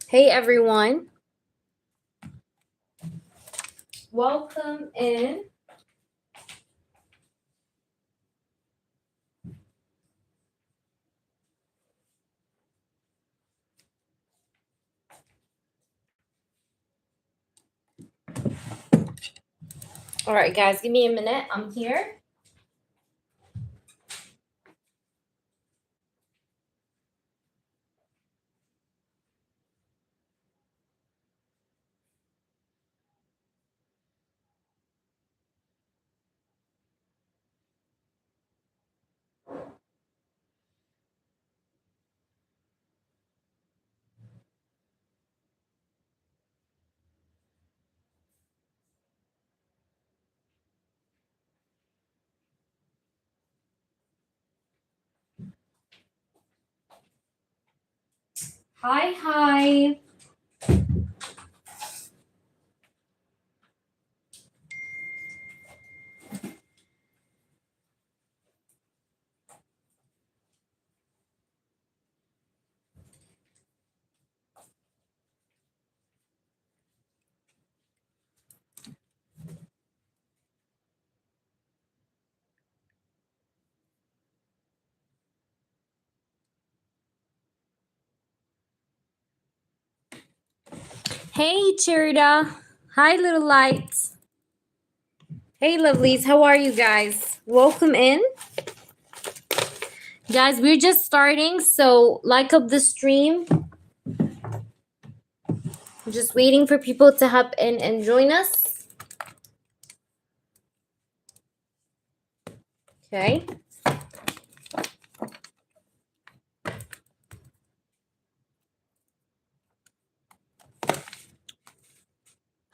Hey everyone, welcome in. All right, guys, give me a minute. I'm here. Hi. Hey, Cherida. Hi, little lights. Hey, lovelies. How are you guys? Welcome in. Guys, we're just starting, so like up the stream. I'm just waiting for people to hop in and join us. Okay.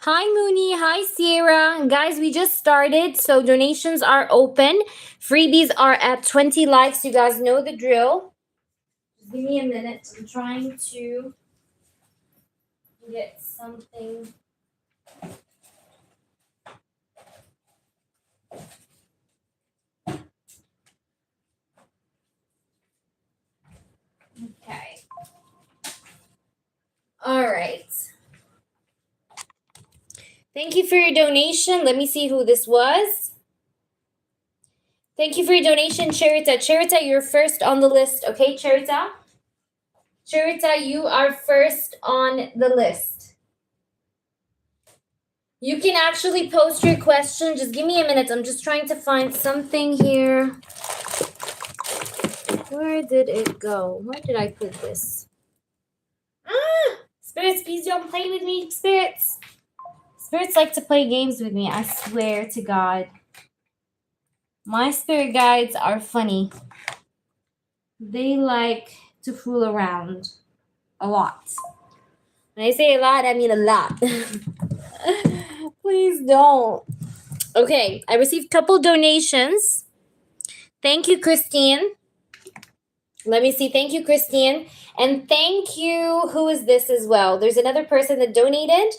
Hi, Mooney. Hi, Sierra. Guys, we just started, so donations are open. Freebies are at 20 likes. You guys know the drill. Just give me a minute. I'm trying to get something. Okay. All right. Thank you for your donation. Let me see who this was. Thank you for your donation, Cherita. Cherita, you're first on the list. Okay, Cherita? Cherita, you are first on the list. You can actually post your question. Just give me a minute. I'm just trying to find something here. Where did it go? Where did I put this? Spirits, please don't play with me, spirits. Spirits like to play games with me, I swear to God. My spirit guides are funny. They like to fool around a lot. When I say a lot, I mean a lot. Please don't. Okay, I received a couple donations. Thank you, Christine. Let me see. Thank you, Christine. And thank you. Who is this as well? There's another person that donated.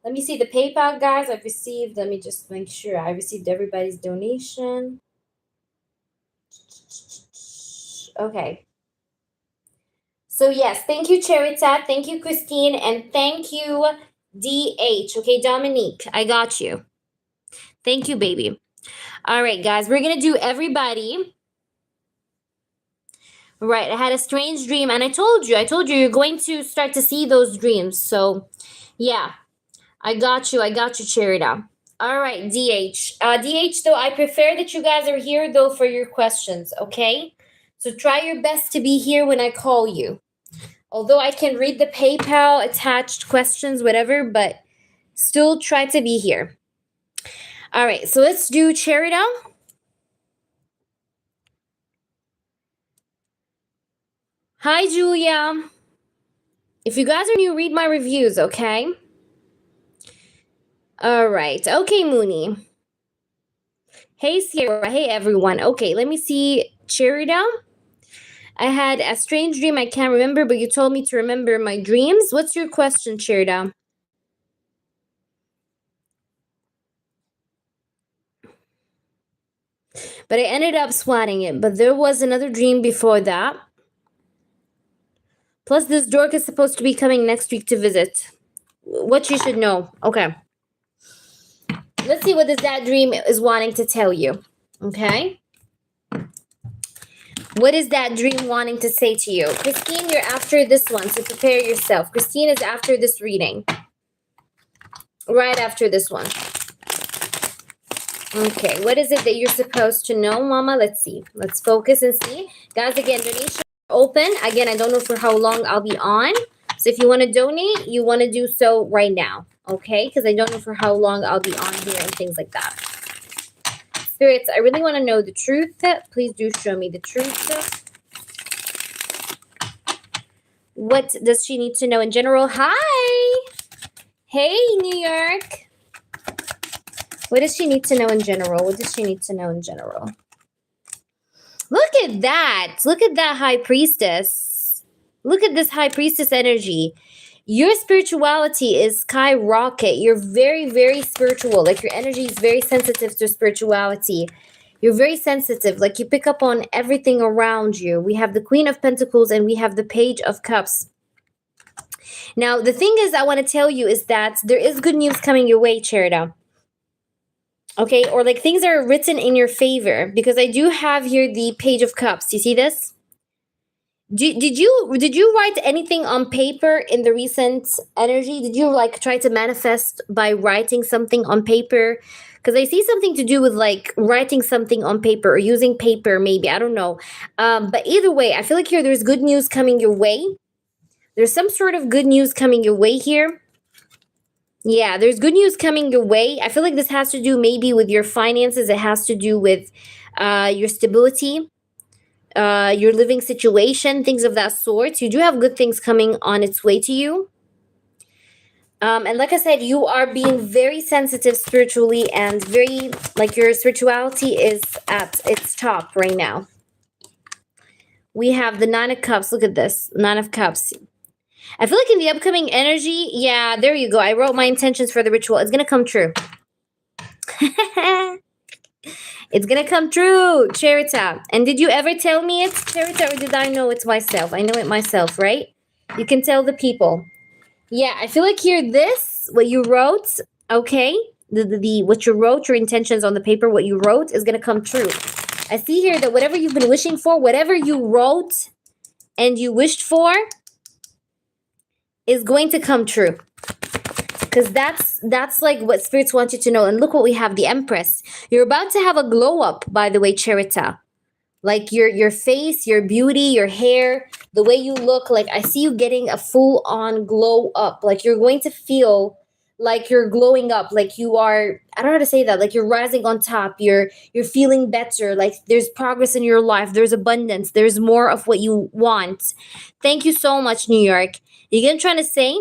Let me see the PayPal, guys. I've received. Let me just make sure I received everybody's donation. Okay. So yes, thank you, Cherita. Thank you, Christine, and thank you, DH. Okay, Dominique, I got you. Thank you, baby. All right, guys, we're gonna do everybody. Right, I had a strange dream, and I told you you're going to start to see those dreams. So, yeah, I got you, Cherita. All right, DH. DH, though, I prefer that you guys are here, though, for your questions, okay? So try your best to be here when I call you. Although I can read the PayPal attached questions, whatever, but still try to be here. All right, so let's do Cherita. Hi, Julia. If you guys are new, read my reviews, okay? All right. Okay, Mooney. Hey, Sierra. Hey, everyone. Okay, let me see. Cherita. I had a strange dream I can't remember, but you told me to remember my dreams. What's your question, Cherita? but I ended up swatting it. But there was another dream before that. Plus, this dork is supposed to be coming next week to visit. What you should know. Okay. Let's see what this that dream is wanting to tell you. Okay. What is that dream wanting to say to you? Christine, you're after this one, so prepare yourself. Christine is after this reading. Right after this one. Okay, what is it that you're supposed to know, Mama? Let's see. Let's focus and see. Guys, again, donation open. Again, I don't know for how long I'll be on. So if you want to donate, you want to do so right now. Okay? Because I don't know for how long I'll be on here and things like that. Spirits, I really want to know the truth. Please do show me the truth. What does she need to know in general? Hi! Hey, New York! What does she need to know in general? What does she need to know in general? Look at that. Look at that High Priestess. Look at this High Priestess energy. Your spirituality is skyrocket. You're very, very spiritual. Like your energy is very sensitive to spirituality. You're very sensitive. Like you pick up on everything around you. We have the Queen of Pentacles and we have the Page of Cups. Now, the thing is I want to tell you is that there is good news coming your way, Cherida. Okay, or like things are written in your favor because I do have here the Page of Cups. You see this? Did you write anything on paper in the recent energy? Did you like try to manifest by writing something on paper? Because I see something to do with like writing something on paper or using paper, maybe. I don't know. But either way, I feel like here there's good news coming your way. There's some sort of good news coming your way here. Yeah, there's good news coming your way. I feel like this has to do maybe with your finances. It has to do with your stability, your living situation, things of that sort. You do have good things coming on its way to you. And like I said, you are being very sensitive spiritually and very, like your spirituality is at its top right now. We have the Nine of Cups. Look at this. Nine of Cups. I feel like in the upcoming energy, yeah, there you go. I wrote my intentions for the ritual. It's going to come true. It's going to come true, Cherita. And did you ever tell me it's Cherita or did I know it's myself? I know it myself, right? You can tell the people. Yeah, I feel like here this, what you wrote, okay, the what you wrote, your intentions on the paper, what you wrote is going to come true. I see here that whatever you've been wishing for, whatever you wrote and you wished for, is going to come true. Because that's like what spirits want you to know. And look what we have, the Empress. You're about to have a glow up, by the way, Cherita. Like your face, your beauty, your hair, the way you look, like I see you getting a full on glow up. Like you're going to feel like you're glowing up, like you are, I don't know how to say that, like you're rising on top, you're feeling better, like there's progress in your life, there's abundance, there's more of what you want. Thank you so much, New York. You get what I'm trying to say?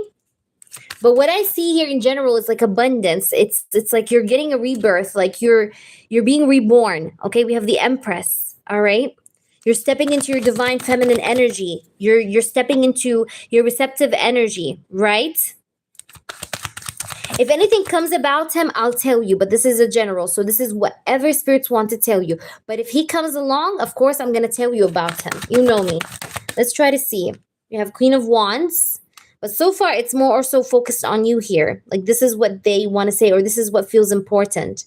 But what I see here in general is like abundance. It's like you're getting a rebirth, like you're being reborn. Okay, we have the Empress. All right. You're stepping into your divine feminine energy. You're stepping into your receptive energy, right? If anything comes about him, I'll tell you, but this is a general. So this is whatever spirits want to tell you. But if he comes along, of course, I'm going to tell you about him. You know me. Let's try to see. We have Queen of Wands. But so far, it's more or so focused on you here. Like this is what they want to say, or this is what feels important.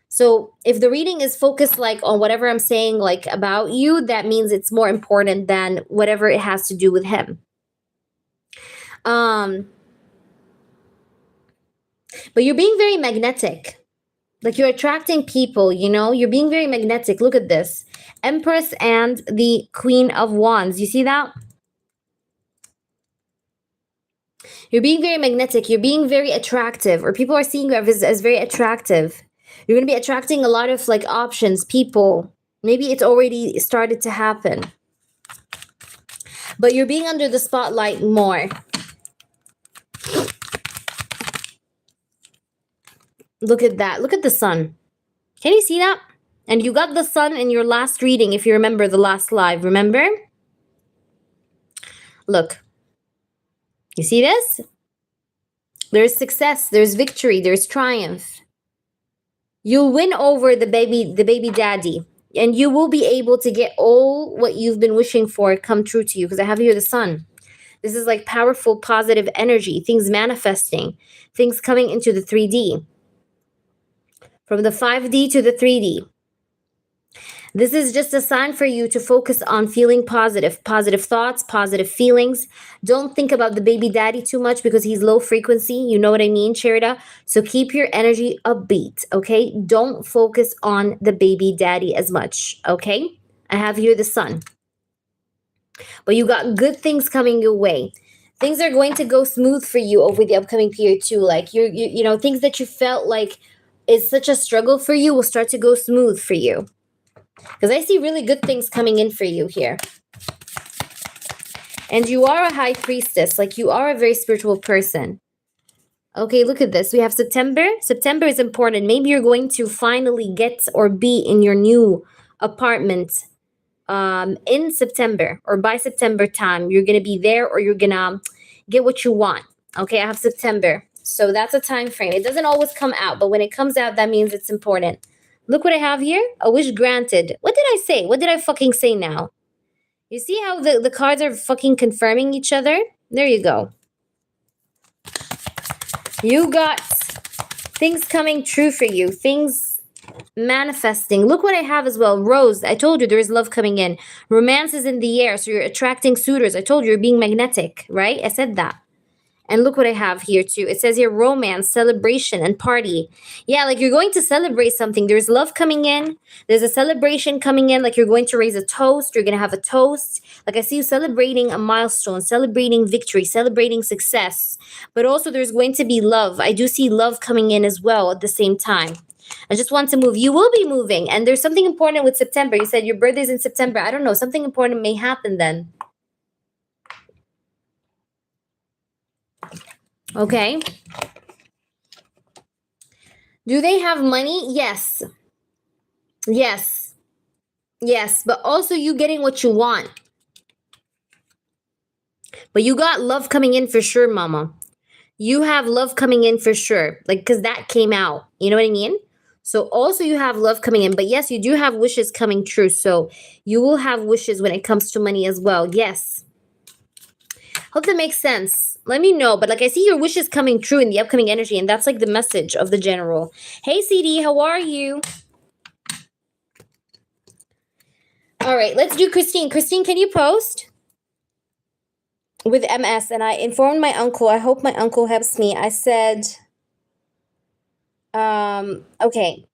So if the reading is focused like on whatever I'm saying like about you, that means it's more important than whatever it has to do with him. But you're being very magnetic. Like you're attracting people, you know? You're being very magnetic. Look at this. Empress and the Queen of Wands. You see that? You're being very magnetic. You're being very attractive. Or people are seeing you as very attractive. You're going to be attracting a lot of like options, people. Maybe it's already started to happen. But you're being under the spotlight more. Look at that. Look at the sun. Can you see that? And you got the sun in your last reading, if you remember the last live. Remember? Look. You see this? There's success. There's victory. There's triumph. You'll win over the baby daddy. And you will be able to get all what you've been wishing for come true to you, because I have here the sun. This is like powerful, positive energy, things manifesting, things coming into the 3D, from the 5D to the 3D. This is just a sign for you to focus on feeling positive, positive thoughts, positive feelings. Don't think about the baby daddy too much because he's low frequency. You know what I mean, Cherida? So keep your energy upbeat, okay? Don't focus on the baby daddy as much, okay? I have here the sun. But you got good things coming your way. Things are going to go smooth for you over the upcoming period too. Like you know, things that you felt like is such a struggle for you will start to go smooth for you. Because I see really good things coming in for you here. And you are a high priestess. Like, you are a very spiritual person. Okay, look at this. We have September. September is important. Maybe you're going to finally get or be in your new apartment in September, or by September time. You're going to be there, or you're going to get what you want. Okay, I have September. So that's a time frame. It doesn't always come out, but when it comes out, that means it's important. Look what I have here. A wish granted. What did I say? What did I fucking say now? You see how the cards are fucking confirming each other? There you go. You got things coming true for you. Things manifesting. Look what I have as well. Rose. I told you there is love coming in. Romance is in the air. So you're attracting suitors. I told you you're being magnetic, right? I said that. And look what I have here too. It says here romance, celebration, and party. Yeah, like you're going to celebrate something. There's love coming in. There's a celebration coming in. Like you're going to raise a toast. You're going to have a toast. Like I see you celebrating a milestone, celebrating victory, celebrating success. But also there's going to be love. I do see love coming in as well at the same time. I just want to move. You will be moving. And there's something important with September. You said your birthday's in September. I don't know. Something important may happen then. Okay. Do they have money? Yes. Yes. Yes. But also you getting what you want. But you got love coming in for sure, mama. You have love coming in for sure. Like, because that came out. You know what I mean? So also you have love coming in. But yes, you do have wishes coming true. So you will have wishes when it comes to money as well. Yes. Hope that makes sense. Let me know. But like I see your wishes coming true in the upcoming energy. And that's like the message of the general. Hey, CD, how are you? All right, let's do Christine. Christine, can you post? With MS. And I informed my uncle. I hope my uncle helps me. I said, okay.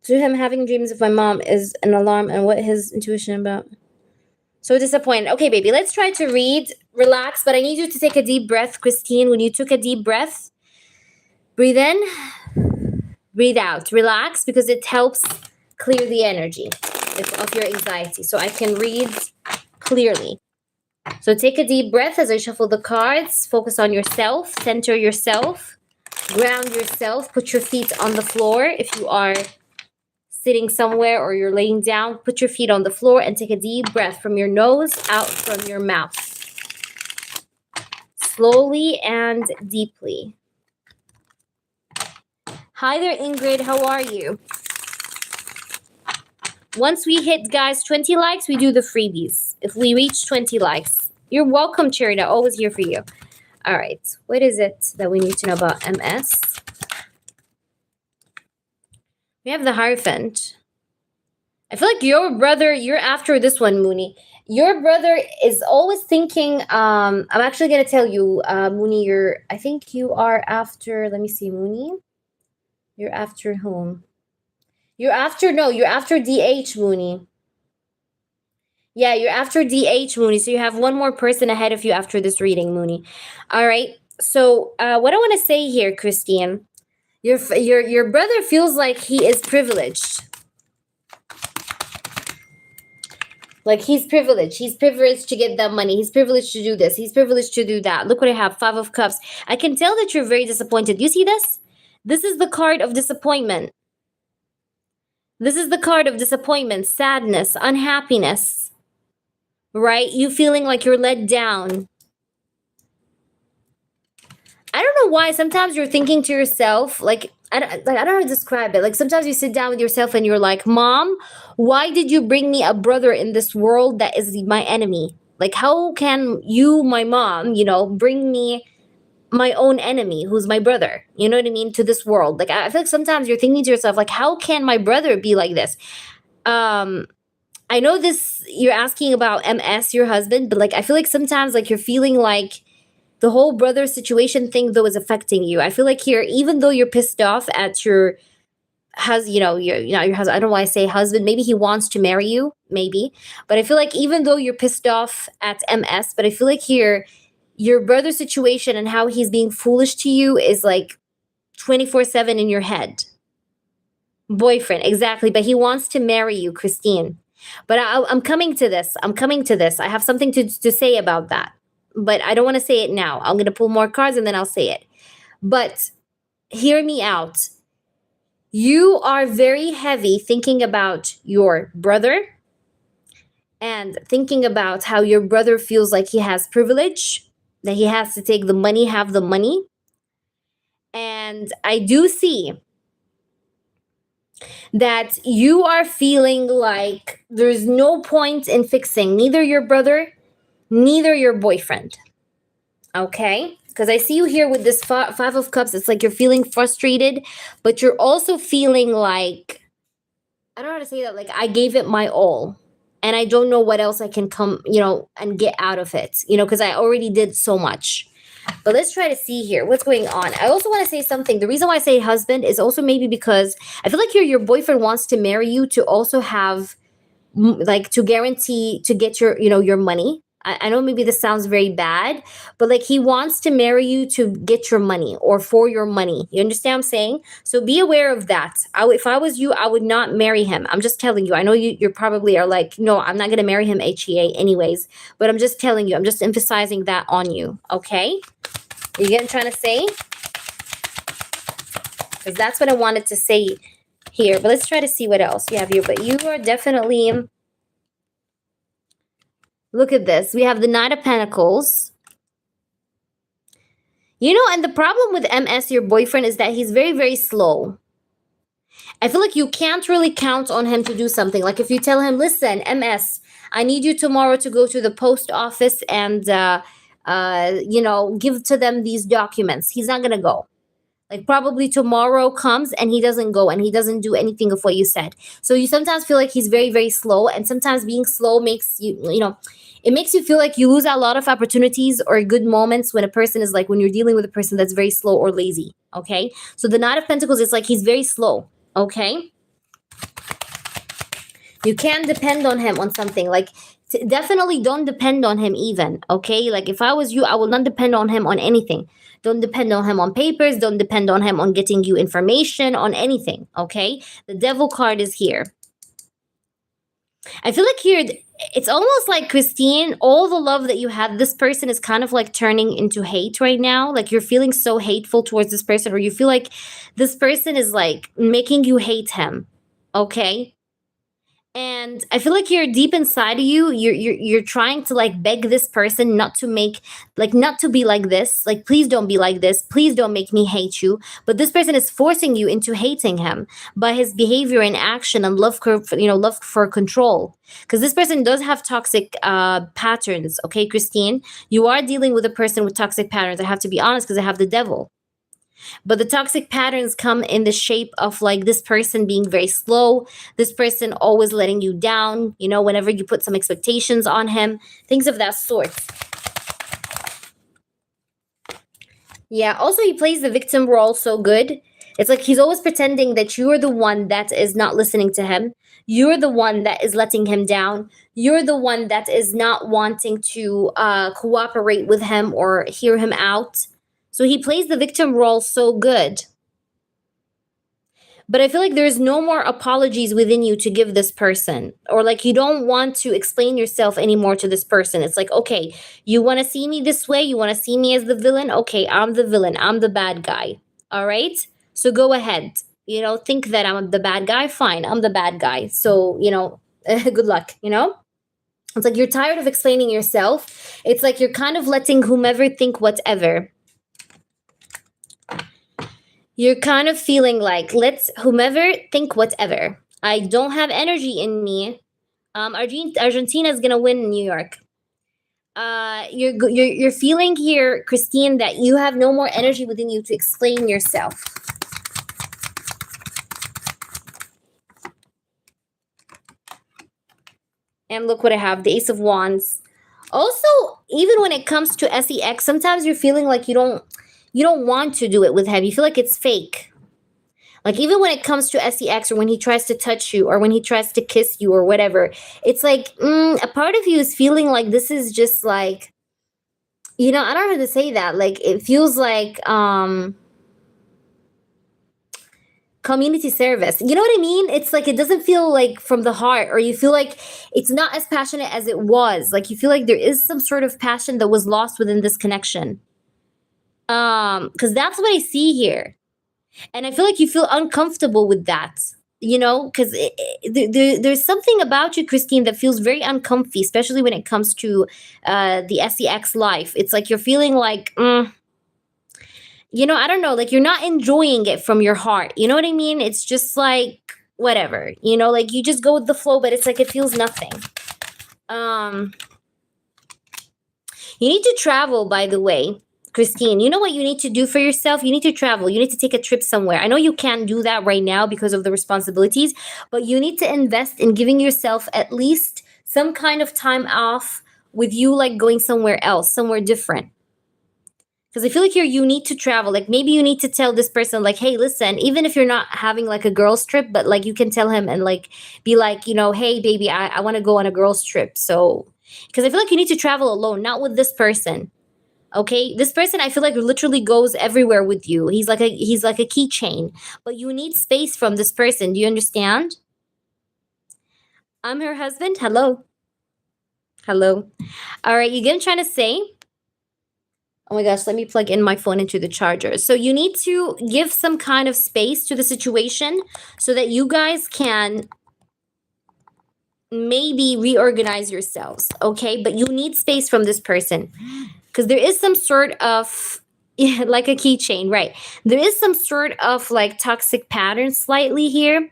To him, having dreams of my mom is an alarm, and what his intuition about. So disappointed. Okay, baby, let's try to read. Relax, but I need you to take a deep breath, Christine. When you took a deep breath, breathe in, breathe out. Relax, because it helps clear the energy of your anxiety. So I can read clearly. So take a deep breath as I shuffle the cards. Focus on yourself. Center yourself. Ground yourself. Put your feet on the floor if you are sitting somewhere or you're laying down. Put your feet on the floor and take a deep breath from your nose, out from your mouth. Slowly and deeply. Hi there, Ingrid. How are you? Once we hit, guys, 20 likes, we do the freebies. If we reach 20 likes. You're welcome, Charita. Always here for you. All right. What is it that we need to know about MS? We have the Hierophant. I feel like your brother, you're after this one, Mooney. Your brother is always thinking, I'm actually going to tell you, Mooney, I think you are after, let me see, Mooney. You're after whom? You're after DH, Mooney. Yeah, you're after DH, Mooney. So you have one more person ahead of you after this reading, Mooney. All right. So what I want to say here, Christine, your brother feels like he is privileged. Like he's privileged. He's privileged to get that money. He's privileged to do this. He's privileged to do that. Look what I have. 5 of Cups. I can tell that you're very disappointed. You see this? This is the card of disappointment. This is the card of disappointment, sadness, unhappiness. Right? You feeling like you're let down. I don't know why. Sometimes you're thinking to yourself, like, I don't know how to describe it. Like sometimes you sit down with yourself and you're like, "Mom, why did you bring me a brother in this world that is my enemy? Like how can you, my mom, bring me my own enemy who's my brother, you know what I mean, to this world?" Like I feel like sometimes you're thinking to yourself like, how can my brother be like this? um I know this, you're asking about MS, your husband, but like I feel like sometimes like you're feeling like the whole brother situation thing though is affecting you. I feel like here, even though you're pissed off at your your husband, I don't know why I say husband, maybe he wants to marry you, maybe, but I feel like even though you're pissed off at MS, but I feel like here your brother situation and how he's being foolish to you is like 24/7 in your head. Boyfriend, exactly, but he wants to marry you, Christine. But I'm coming to this. I'm coming to this. I have something to say about that, but I don't want to say it now. I'm going to pull more cards and then I'll say it. But hear me out. You are very heavy thinking about your brother and thinking about how your brother feels like he has privilege, that he has to take the money, have the money. And I do see that you are feeling like there's no point in fixing neither your brother, neither your boyfriend. Okay? Because I see you here with this Five of Cups. It's like you're feeling frustrated, but you're also feeling like, I don't know how to say that. Like, I gave it my all. And I don't know what else I can come, and get out of it, because I already did so much. But let's try to see here what's going on. I also want to say something. The reason why I say husband is also maybe because I feel like your boyfriend wants to marry you to also have like to guarantee to get your money. I know maybe this sounds very bad, but like he wants to marry you to get your money or for your money. You understand what I'm saying? So be aware of that. If I was you, I would not marry him. I'm just telling you. I know you probably are like, no, I'm not going to marry him, HEA, anyways. But I'm just telling you. I'm just emphasizing that on you. Okay? You get what I'm trying to say? Because that's what I wanted to say here. But let's try to see what else you have here. But you are definitely, look at this. We have the Knight of Pentacles. And the problem with MS, your boyfriend, is that he's very, very slow. I feel like you can't really count on him to do something. Like if you tell him, listen, MS, I need you tomorrow to go to the post office and, give to them these documents. He's not going to go. Like probably tomorrow comes and he doesn't go and he doesn't do anything of what you said. So you sometimes feel like he's very, very slow. And sometimes being slow makes it makes you feel like you lose a lot of opportunities or good moments when a person is like, when you're dealing with a person that's very slow or lazy. Okay. So the Knight of Pentacles is like, he's very slow. Okay. You can't depend on him on something. Like, definitely don't depend on him even. Okay. Like if I was you, I will not depend on him on anything. Don't depend on him on papers. Don't depend on him on getting you information on anything. Okay. The Devil card is here. I feel like here, it's almost like, Christine, all the love that you had, this person is kind of like turning into hate right now. Like you're feeling so hateful towards this person, or you feel like this person is like making you hate him. Okay. And I feel like you're deep inside of you, you're trying to like beg this person not to make, like not to be like this. Like please don't be like this. Please don't make me hate you. But this person is forcing you into hating him by his behavior and action and love for control. Because this person does have toxic patterns. Okay, Christine, you are dealing with a person with toxic patterns. I have to be honest because I have the Devil. But the toxic patterns come in the shape of like this person being very slow, this person always letting you down, whenever you put some expectations on him, things of that sort. Yeah, also he plays the victim role so good. It's like he's always pretending that you're the one that is not listening to him. You're the one that is letting him down. You're the one that is not wanting to cooperate with him or hear him out. So he plays the victim role so good. But I feel like there's no more apologies within you to give this person, or like you don't want to explain yourself anymore to this person. It's like, okay, you want to see me this way? You want to see me as the villain? Okay, I'm the villain. I'm the bad guy. All right? So go ahead. Think that I'm the bad guy. Fine, I'm the bad guy. So, good luck, It's like you're tired of explaining yourself. It's like you're kind of letting whomever think whatever. You're kind of feeling like, let's whomever think whatever. I don't have energy in me. Argentina is gonna win in New York. You're feeling here, Christine, that you have no more energy within you to explain yourself. And look what I have, the Ace of Wands. Also, even when it comes to sex, sometimes you're feeling like you don't want to do it with him. You feel like it's fake. Like even when it comes to sex, or when he tries to touch you, or when he tries to kiss you, or whatever, it's like a part of you is feeling like this is just like, I don't know how to say that. Like it feels like community service. You know what I mean? It's like it doesn't feel like from the heart, or you feel like it's not as passionate as it was. Like you feel like there is some sort of passion that was lost within this connection. Because that's what I see here. And I feel like you feel uncomfortable with that, because there's something about you, Christine, that feels very uncomfy, especially when it comes to the sex life. It's like you're feeling like, I don't know, like you're not enjoying it from your heart. You know what I mean? It's just like whatever, like you just go with the flow, but it's like it feels nothing. Um, you need to travel, by the way. Christine, you know what you need to do for yourself? You need to travel. You need to take a trip somewhere. I know you can't do that right now because of the responsibilities, but you need to invest in giving yourself at least some kind of time off, with you like going somewhere else, somewhere different. Because I feel like you need to travel. Like maybe you need to tell this person, like, hey, listen, even if you're not having like a girls trip, but like you can tell him and like be like, hey, baby, I want to go on a girls trip. So, because I feel like you need to travel alone, not with this person. Okay, this person I feel like literally goes everywhere with you. He's like a keychain, but you need space from this person. Do you understand? I'm her husband. Hello, hello. All right, you get what I'm trying to say? Oh my gosh, let me plug in my phone into the charger. So you need to give some kind of space to the situation so that you guys can maybe reorganize yourselves, okay? But you need space from this person because there is some sort of like a keychain, right? There is some sort of like toxic pattern slightly here.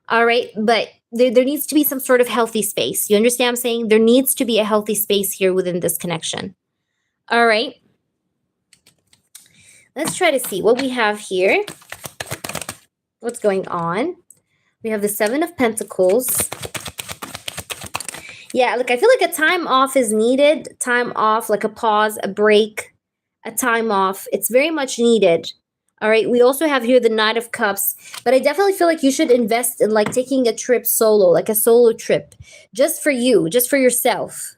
All right, but there needs to be some sort of healthy space. You understand what I'm saying? There needs to be a healthy space here within this connection. All right. Let's try to see what we have here. What's going on? We have the Seven of Pentacles. Yeah, look, I feel like a time off is needed. Time off, like a pause, a break, a time off. It's very much needed. All right. We also have here the Knight of Cups, but I definitely feel like you should invest in like taking a trip solo, like a solo trip, just for you, just for yourself.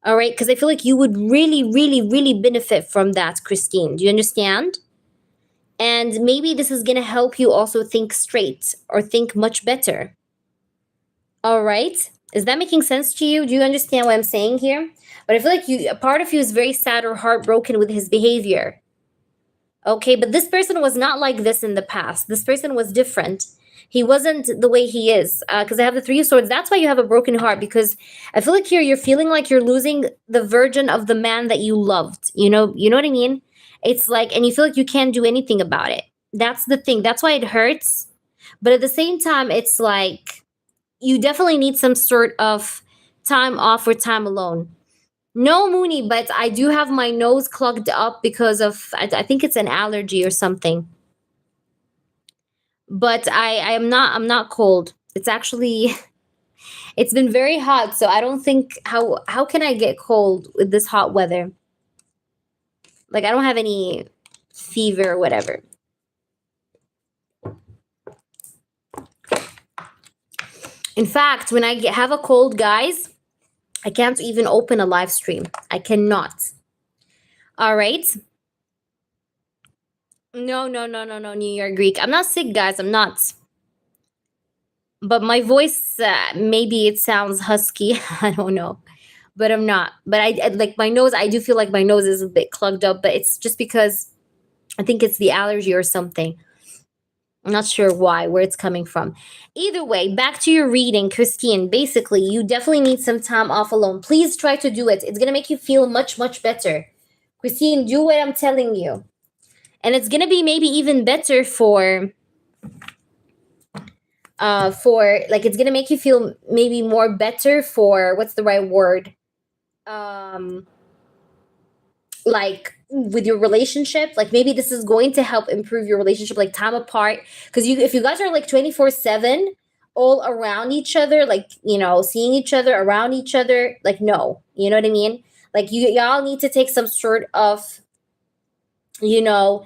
All right. Because I feel like you would really, really, really benefit from that, Christine. Do you understand? And maybe this is going to help you also think straight or think much better. All right. Is that making sense to you? Do you understand what I'm saying here? But I feel like a part of you is very sad or heartbroken with his behavior. Okay, but this person was not like this in the past. This person was different. He wasn't the way he is. Because I have the Three of Swords. That's why you have a broken heart. Because I feel like here you're feeling like you're losing the virgin of the man that you loved. You know what I mean? It's like, and you feel like you can't do anything about it. That's the thing. That's why it hurts. But at the same time, it's like you definitely need some sort of time off or time alone. No, Mooney, but I do have my nose clogged up because of, I think it's an allergy or something. But I'm not cold. It's actually, it's been very hot, so I don't think, how can I get cold with this hot weather? Like I don't have any fever or whatever. In fact, when I have a cold, guys, I can't even open a live stream. I cannot. All right. No, no, no, no, no, New York Greek. I'm not sick, guys. I'm not. But my voice, maybe it sounds husky. I don't know. But I'm not. But I like my nose. I do feel like my nose is a bit clogged up, but it's just because I think it's the allergy or something. I'm not sure where it's coming from. Either way, back to your reading, Christine. Basically, you definitely need some time off alone. Please try to do it. It's going to make you feel much, much better. Christine, do what I'm telling you. And it's gonna be maybe even better for like, it's gonna make you feel maybe more better for, what's the right word, um like with your relationship. Like maybe this is going to help improve your relationship, like time apart. Because you, if you guys are like 24/7 all around each other, like, seeing each other around each other, like, no, you know what I mean? Like, y'all need to take some sort of, you know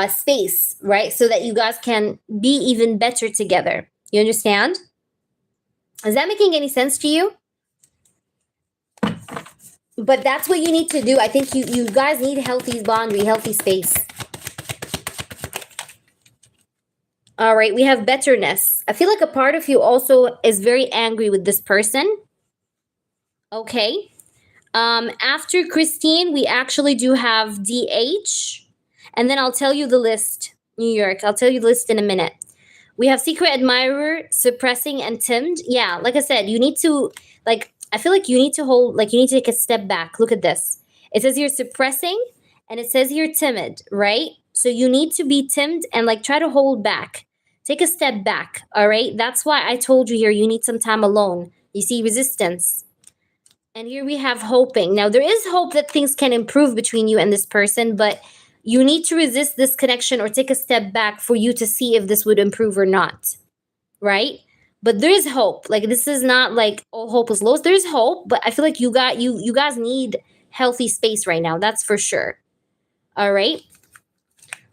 space, right, so that you guys can be even better together. You understand? Is that making any sense to you? But that's what you need to do. I think you guys need healthy boundary, healthy space. All right, we have betterness. I feel like a part of you also is very angry with this person. Okay. After Christine, we actually do have DH. And then I'll tell you the list, New York. I'll tell you the list in a minute. We have secret admirer, suppressing, and timid. Yeah, like I said, you need to, like, I feel like you need to hold, like, you need to take a step back. Look at this. It says you're suppressing and it says you're timid, right? So you need to be timid and, like, try to hold back. Take a step back, all right? That's why I told you here you need some time alone. You see, resistance. And here we have hoping. Now, there is hope that things can improve between you and this person, but you need to resist this connection or take a step back for you to see if this would improve or not, right? But there is hope. Like, this is not like all hope is lost. There's hope, but I feel like you guys need healthy space right now. That's for sure. All right?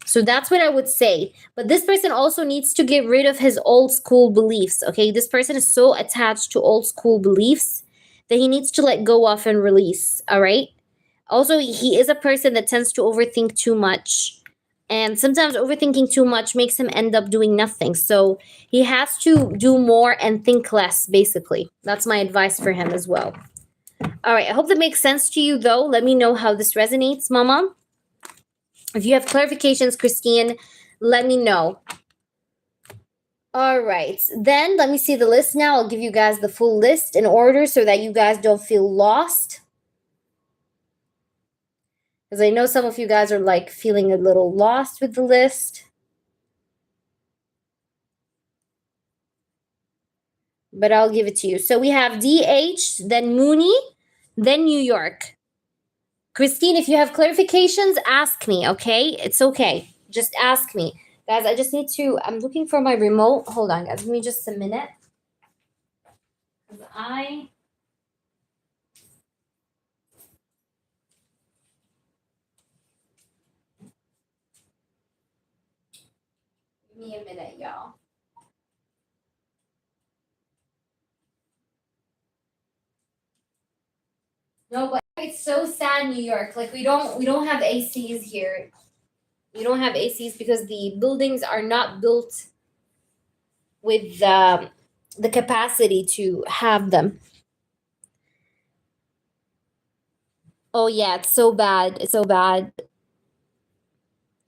So that's what I would say. But this person also needs to get rid of his old school beliefs, okay? This person is so attached to old school beliefs that he needs to let go of and release, all right? Also, he is a person that tends to overthink too much. And sometimes overthinking too much makes him end up doing nothing. So he has to do more and think less, basically. That's my advice for him as well. All right, I hope that makes sense to you, though. Let me know how this resonates, Mama. If you have clarifications, Christine, let me know. All right, then let me see the list now. I'll give you guys the full list in order so that you guys don't feel lost. Because I know some of you guys are like feeling a little lost with the list. But I'll give it to you. So we have DH, then Mooney, then New York. Christine, if you have clarifications, ask me, okay? It's okay. Just ask me. Guys, I just need to, I'm looking for my remote. Hold on, guys. Give me just a minute. I Give me a minute, y'all. No, but it's so sad, New York. Like, we don't have ACs here. We don't have ACs because the buildings are not built with the capacity to have them. Oh yeah, it's so bad. It's so bad.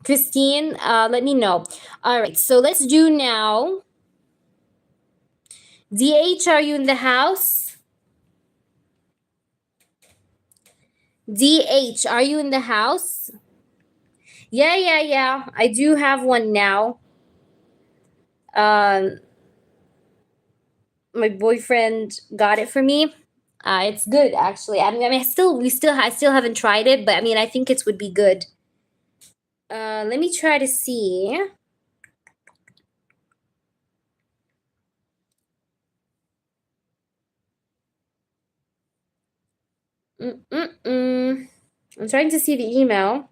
Christine, let me know. All right, so let's do now. DH, are you in the house? DH, are you in the house? Yeah. I do have one now. Um, my boyfriend got it for me. It's good actually. I still haven't tried it, but I mean, I think it would be good. Let me try to see. I'm trying to see the email.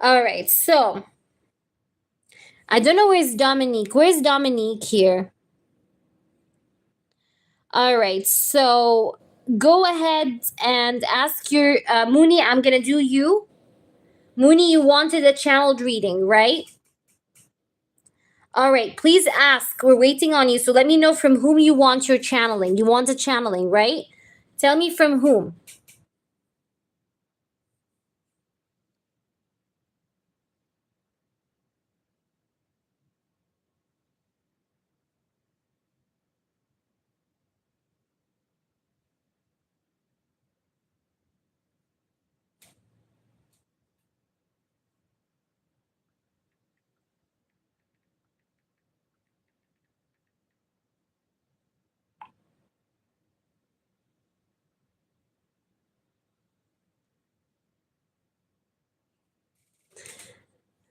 All right, so I don't know where's Dominique. Where's Dominique here? All right, so go ahead and ask your Mooney. I'm gonna do you. Mooney, you wanted a channeled reading, right? All right, please ask. We're waiting on you. So let me know from whom you want your channeling. You want a channeling, right? Tell me from whom.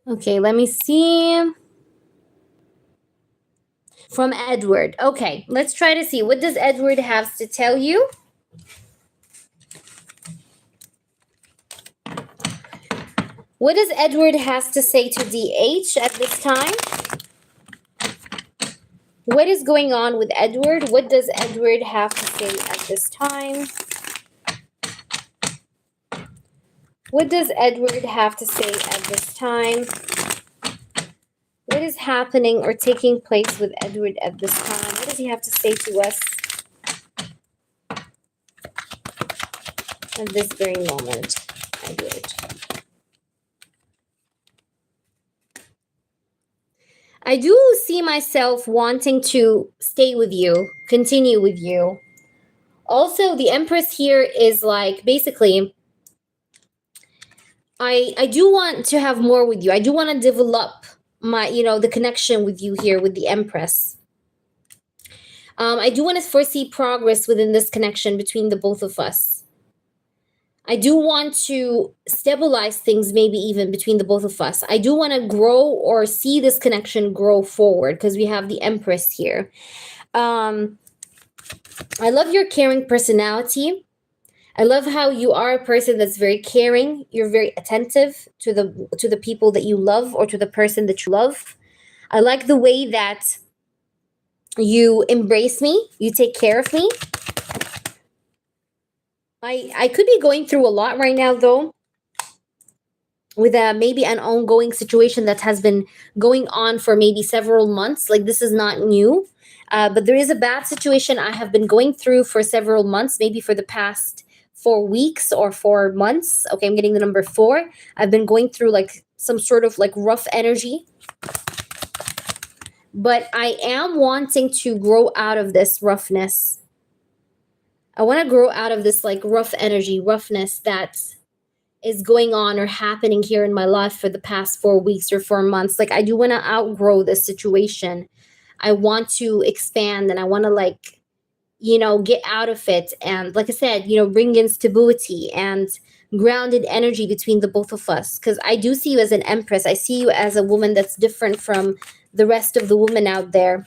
Okay, let me see. From Edward. Okay, let's try to see. What does Edward have to tell you? What does Edward has to say to DH at this time? What is going on with Edward? What does Edward have to say at this time? What does Edward have to say at this time? What is happening or taking place with Edward at this time? What does he have to say to us at this very moment, Edward? I do see myself wanting to stay with you, continue with you. Also, the Empress here is like basically, I do want to have more with you. I do want to develop my, the connection with you here with the Empress. I do want to foresee progress within this connection between the both of us. I do want to stabilize things, maybe even between the both of us. I do want to grow or see this connection grow forward because we have the Empress here. I love your caring personality. I love how you are a person that's very caring. You're very attentive to the people that you love or to the person that you love. I like the way that you embrace me. You take care of me. I could be going through a lot right now though, with maybe an ongoing situation that has been going on for maybe several months. Like this is not new, but there is a bad situation I have been going through for several months, maybe for the past 4 weeks or 4 months. Okay, I'm getting the number 4. I've been going through like some sort of like rough energy, but I am wanting to grow out of this roughness. I want to grow out of this like rough energy, roughness that is going on or happening here in my life for the past 4 weeks or 4 months. Like I do want to outgrow this situation. I want to expand and I want to like, get out of it. And like I said, bring in stability and grounded energy between the both of us. Because I do see you as an Empress. I see you as a woman that's different from the rest of the women out there.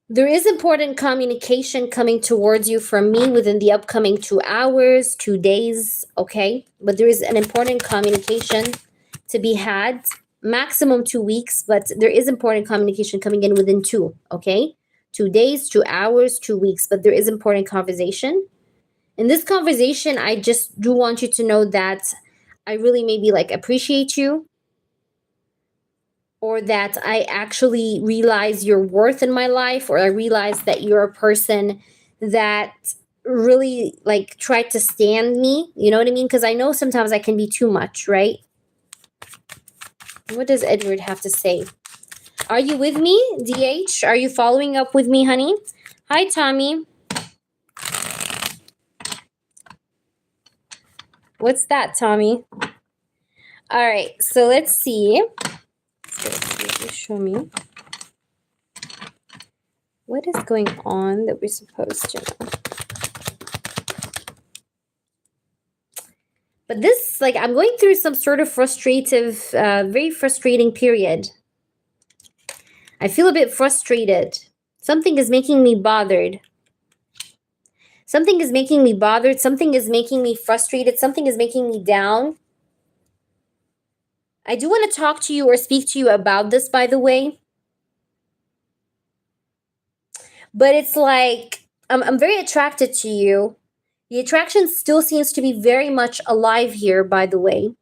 There is important communication coming towards you from me within the upcoming 2 hours, 2 days, okay? But there is an important communication to be had, maximum 2 weeks, but there is important communication coming in within 2, okay? 2 days, 2 hours, 2 weeks, but there is important conversation. In this conversation, I just do want you to know that I really maybe like appreciate you, or that I actually realize your worth in my life, or I realize that you're a person that really like tried to stand me. You know what I mean? Because I know sometimes I can be too much, right? What does Edward have to say? Are you with me, DH? Are you following up with me, honey? Hi, Tommy. What's that, Tommy? All right, so let's see. Show me. What is going on that we're supposed to know? But this, like, I'm going through some sort of very frustrating period. I feel a bit frustrated. Something is making me bothered. Something is making me bothered. Something is making me frustrated. Something is making me down. I do want to talk to you or speak to you about this, by the way. But it's like, I'm very attracted to you. The attraction still seems to be very much alive here, by the way.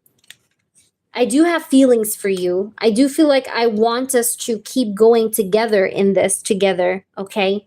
I do have feelings for you. I do feel like I want us to keep going together in this together, okay?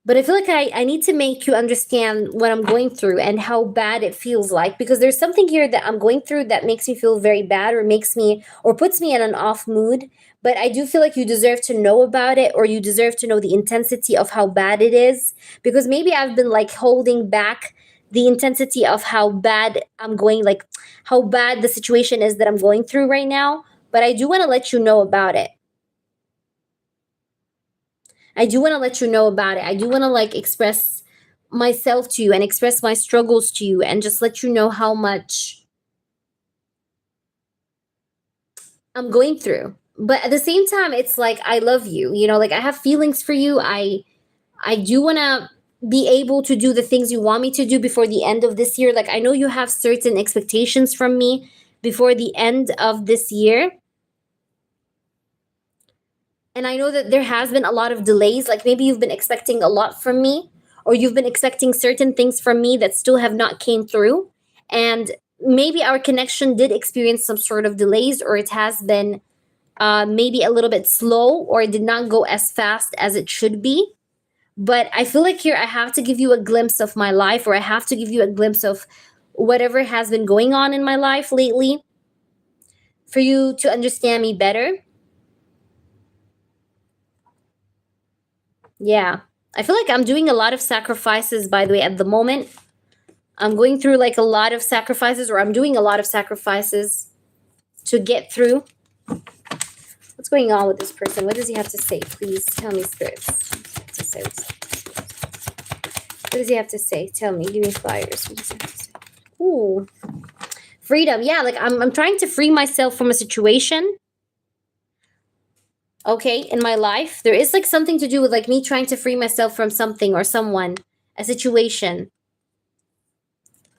But I feel like I need to make you understand what I'm going through and how bad it feels like, because there's something here that I'm going through that makes me feel very bad, or makes me, or puts me in an off mood. But I do feel like you deserve to know about it, or you deserve to know the intensity of how bad it is, because maybe I've been like holding back the intensity of how bad I'm going, like how bad the situation is that I'm going through right now. But I do want to let you know about it. I do want to let you know about it. I do want to like express myself to you and express my struggles to you and just let you know how much I'm going through. But at the same time, it's like I love you. You know, like I have feelings for you. I do want to be able to do the things you want me to do before the end of this year. Like I know you have certain expectations from me before the end of this year. And I know that there has been a lot of delays. Like maybe you've been expecting a lot from me, or you've been expecting certain things from me that still have not came through. And maybe our connection did experience some sort of delays, or it has been maybe a little bit slow, or it did not go as fast as it should be. But I feel like here I have to give you a glimpse of my life, or I have to give you a glimpse of whatever has been going on in my life lately for you to understand me better. Yeah. I feel like I'm doing a lot of sacrifices, by the way, at the moment. I'm going through like a lot of sacrifices, or I'm doing a lot of sacrifices to get through. What's going on with this person? What does he have to say? Please tell me, spirits. What does he have to say? Tell me. Give me flyers. What does he have to say? Ooh. Freedom. Yeah, like I'm trying to free myself from a situation. Okay, in my life. There is like something to do with like me trying to free myself from something or someone, a situation.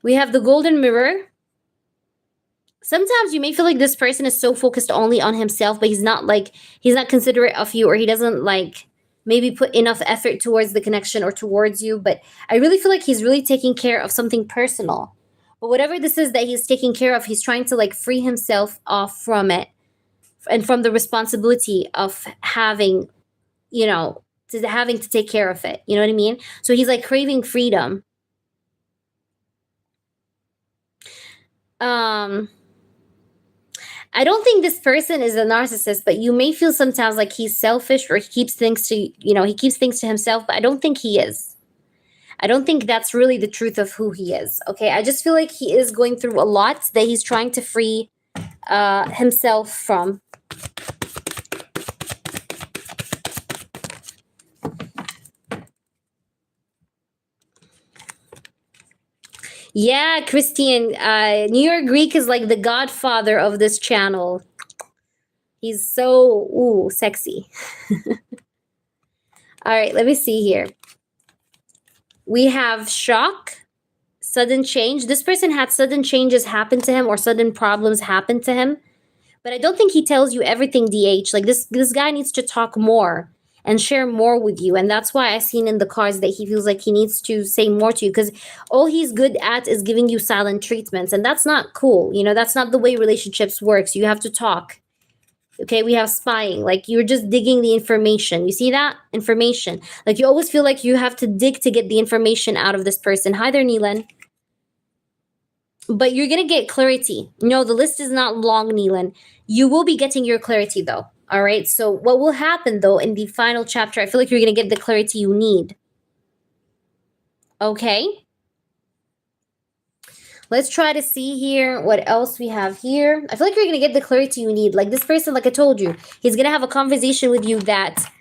We have the golden mirror. Sometimes you may feel like this person is so focused only on himself, but he's not considerate of you, or he doesn't like maybe put enough effort towards the connection or towards you. But I really feel like he's really taking care of something personal. But whatever this is that he's taking care of, he's trying to like free himself off from it, and from the responsibility of having, you know, to having to take care of it. You know what I mean? So he's like craving freedom. Um I don't think this person is a narcissist, but you may feel sometimes like he's selfish, or he keeps things to, he keeps things to himself, but I don't think he is. I don't think that's really the truth of who he is. Okay. I just feel like he is going through a lot that he's trying to free himself from. Yeah, Christian, New York Greek is like the godfather of this channel. He's so sexy. All right, let me see here. We have shock, sudden change. This person had sudden changes happen to him, or sudden problems happen to him. But I don't think he tells you everything, DH. Like this guy needs to talk more and share more with you. And that's why I seen in the cards that he feels like he needs to say more to you, because all he's good at is giving you silent treatments. And that's not cool. That's not the way relationships works. You have to talk. Okay, we have spying. Like you're just digging the information. You see that? Information. Like you always feel like you have to dig to get the information out of this person. Hi there, Neelan. But you're going to get clarity. No, the list is not long, Neelan. You will be getting your clarity, though. All right. So, what will happen, though, in the final chapter? I feel like you're going to get the clarity you need. Okay. Let's try to see here what else we have here. I feel like you're going to get the clarity you need. Like this person, like I told you, he's going to have a conversation with you that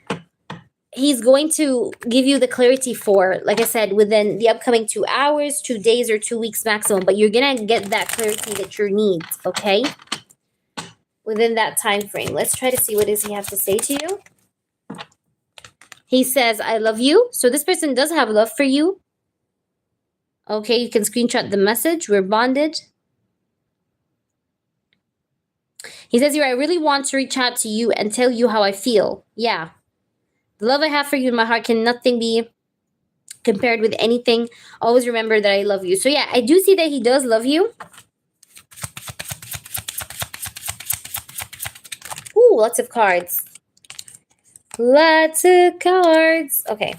he's going to give you the clarity for, like I said, within the upcoming 2 hours, 2 days, or 2 weeks maximum. But you're going to get that clarity that you need, okay? Within that time frame. Let's try to see what does he have to say to you. He says, I love you. So this person does have love for you. Okay, you can screenshot the message. We're bonded. He says here, I really want to reach out to you and tell you how I feel. Yeah. The love I have for you in my heart can nothing be compared with anything. Always remember that I love you. So yeah, I do see that he does love you. Ooh, lots of cards. Lots of cards. Okay.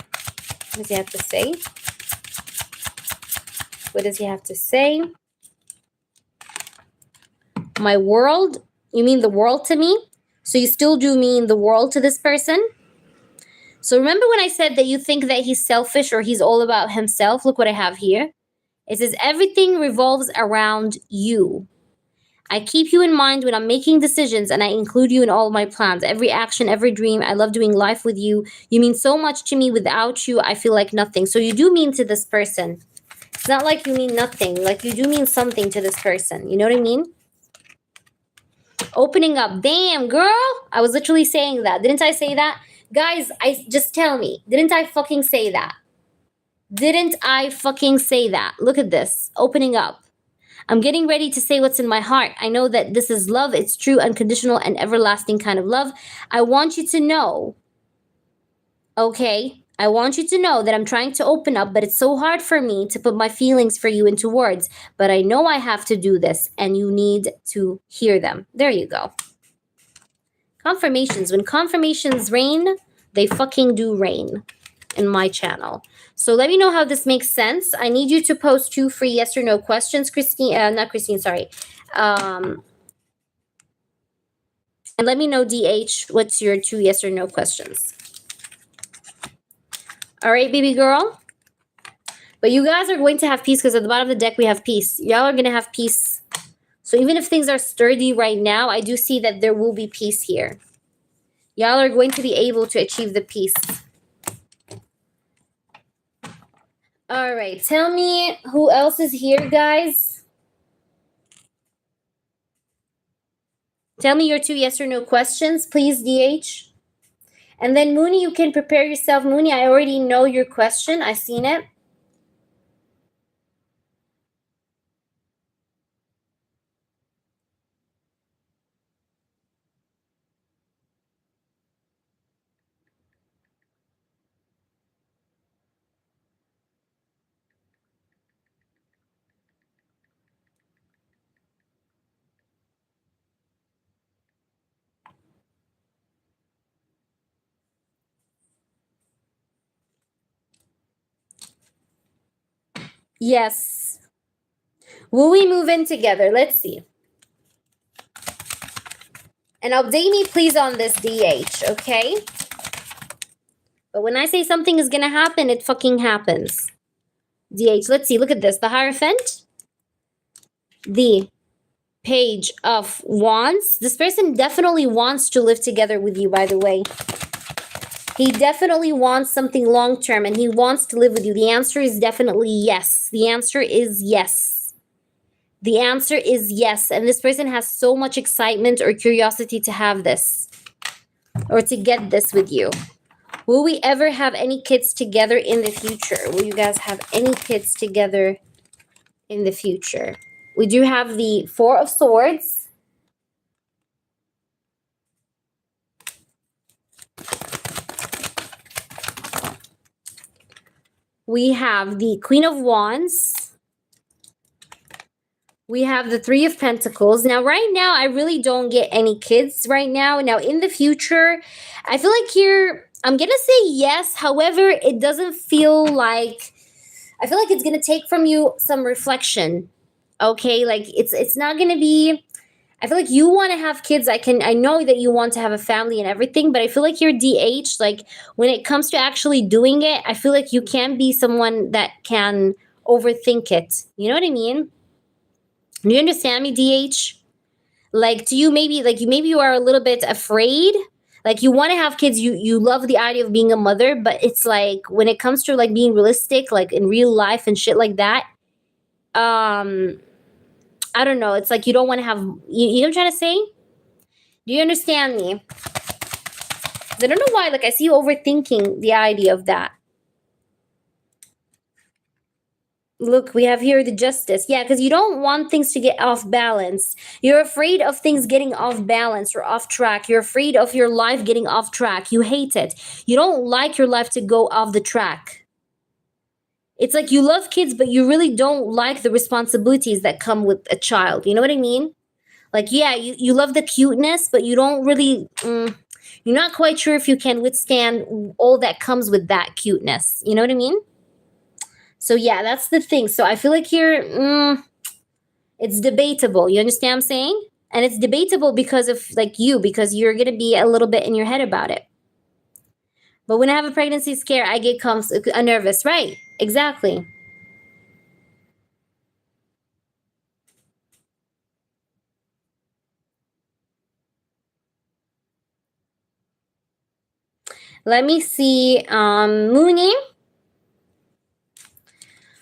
What does he have to say? What does he have to say? My world? You mean the world to me? So you still do mean the world to this person? So remember when I said that you think that he's selfish or he's all about himself? Look what I have here. It says everything revolves around you. I keep you in mind when I'm making decisions and I include you in all my plans. Every action, every dream. I love doing life with you. You mean so much to me. Without you, I feel like nothing. So you do mean to this person. It's not like you mean nothing. Like you do mean something to this person. You know what I mean? Opening up. Damn, girl. I was literally saying that. Didn't I say that? Guys, just tell me. Didn't I fucking say that? Didn't I fucking say that? Look at this. Opening up. I'm getting ready to say what's in my heart. I know that this is love. It's true, unconditional, and everlasting kind of love. I want you to know, okay? I want you to know that I'm trying to open up, but it's so hard for me to put my feelings for you into words. But I know I have to do this, and you need to hear them. There you go. Confirmations. When confirmations rain, they fucking do rain in my channel. So let me know how this makes sense. I need you to post 2 free yes or no questions. Not Christine, sorry. And let me know, DH, what's your 2 yes or no questions. All right, baby girl. But you guys are going to have peace because at the bottom of the deck, we have peace. Y'all are going to have peace. So even if things are sturdy right now, I do see that there will be peace here. Y'all are going to be able to achieve the peace. All right, tell me who else is here, guys. Tell me your 2 yes or no questions, please, DH. And then, Mooney, you can prepare yourself. Mooney, I already know your question. I've seen it. Yes. Will we move in together? Let's see. And update me, please, on this, DH, okay? But when I say something is going to happen, it fucking happens. DH, let's see. Look at this. The Hierophant. The Page of Wands. This person definitely wants to live together with you, by the way. He definitely wants something long-term and he wants to live with you. The answer is definitely yes. The answer is yes. The answer is yes. And this person has so much excitement or curiosity to have this or to get this with you. Will we ever have any kids together in the future? Will you guys have any kids together in the future? We do have the 4 of Swords. We have the Queen of Wands. We have the 3 of Pentacles. Now, right now, I really don't get any kids right now. Now, in the future, I feel like here, I'm going to say yes. However, it doesn't feel like, I feel like it's going to take from you some reflection. Okay? Like, it's not going to be, I feel like you want to have kids. I know that you want to have a family and everything, but I feel like you're DH. Like when it comes to actually doing it, I feel like you can be someone that can overthink it. You know what I mean? Do you understand me, DH? Like, do you maybe you are a little bit afraid? Like you want to have kids, you love the idea of being a mother, but it's like when it comes to like being realistic, like in real life and shit like that, I don't know. It's like you don't want to have, you know what I'm trying to say? Do you understand me? I don't know why, like I see you overthinking the idea of that. Look, we have here the Justice. Yeah, because you don't want things to get off balance. You're afraid of things getting off balance or off track. You're afraid of your life getting off track. You hate it. You don't like your life to go off the track. It's like you love kids, but you really don't like the responsibilities that come with a child. You know what I mean? Like, yeah, you love the cuteness, but you don't really, you're not quite sure if you can withstand all that comes with that cuteness. You know what I mean? So, yeah, that's the thing. So, I feel like here, it's debatable. You understand what I'm saying? And it's debatable because of like you, because you're going to be a little bit in your head about it. But when I have a pregnancy scare, I get nervous. Right. Exactly. Let me see. Mooney.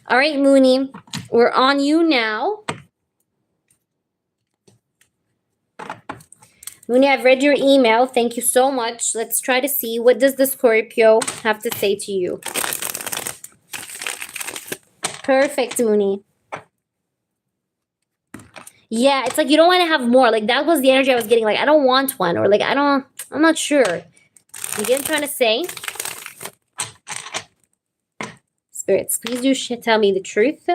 All right, Mooney. We're on you now. Mooney, I've read your email. Thank you so much. Let's try to see, what does the Scorpio have to say to you? Perfect, Mooney. Yeah, it's like you don't want to have more. Like, that was the energy I was getting. Like, I don't want one. Or like, I'm not sure. You get what I'm trying to say? Spirits, please do tell me the truth.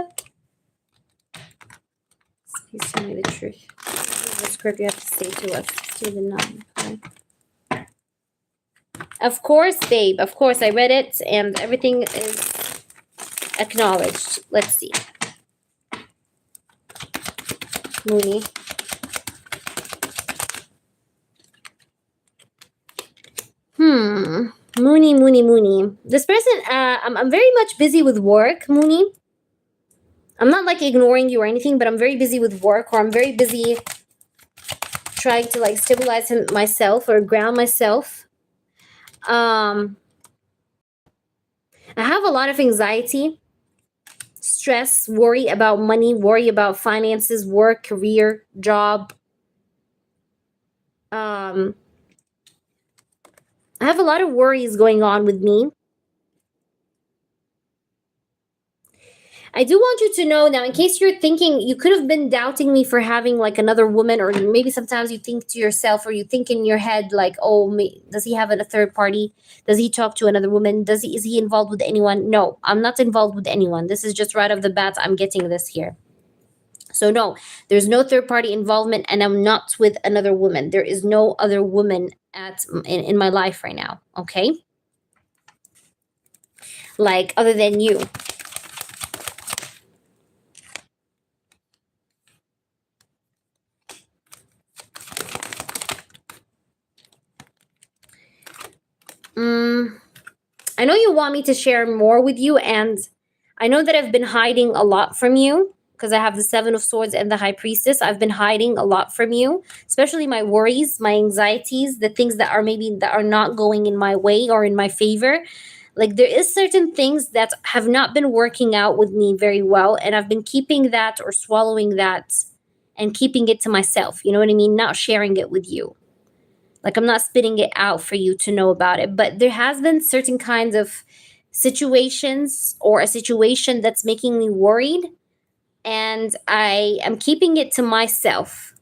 Please tell me the truth. What does the Scorpio have to say to us? To the 9. Okay. Of course, babe. Of course, I read it and everything is acknowledged. Let's see. Mooney. Mooney. This person, I'm very much busy with work, Mooney. I'm not like ignoring you or anything, but I'm very busy with work, or I'm very busy trying to like stabilize myself or ground myself. I have a lot of anxiety, stress, worry about money, worry about finances, work, career, job. I have a lot of worries going on with me. I do want you to know now, in case you're thinking, you could have been doubting me for having like another woman, or maybe sometimes you think to yourself, or you think in your head like, oh, does he have a third party? Does he talk to another woman? Is he involved with anyone? No, I'm not involved with anyone. This is just right off the bat, I'm getting this here. So no, there's no third party involvement, and I'm not with another woman. There is no other woman in my life right now, okay? Like, other than you. I know you want me to share more with you, and I know that I've been hiding a lot from you because I have the 7 of Swords and the High Priestess. I've been hiding a lot from you, especially my worries, my anxieties, the things that are not going in my way or in my favor. Like, there is certain things that have not been working out with me very well, and I've been keeping that or swallowing that and keeping it to myself. You know what I mean? Not sharing it with you. Like, I'm not spitting it out for you to know about it, but there has been certain kinds of situations, or a situation that's making me worried, and I am keeping it to myself.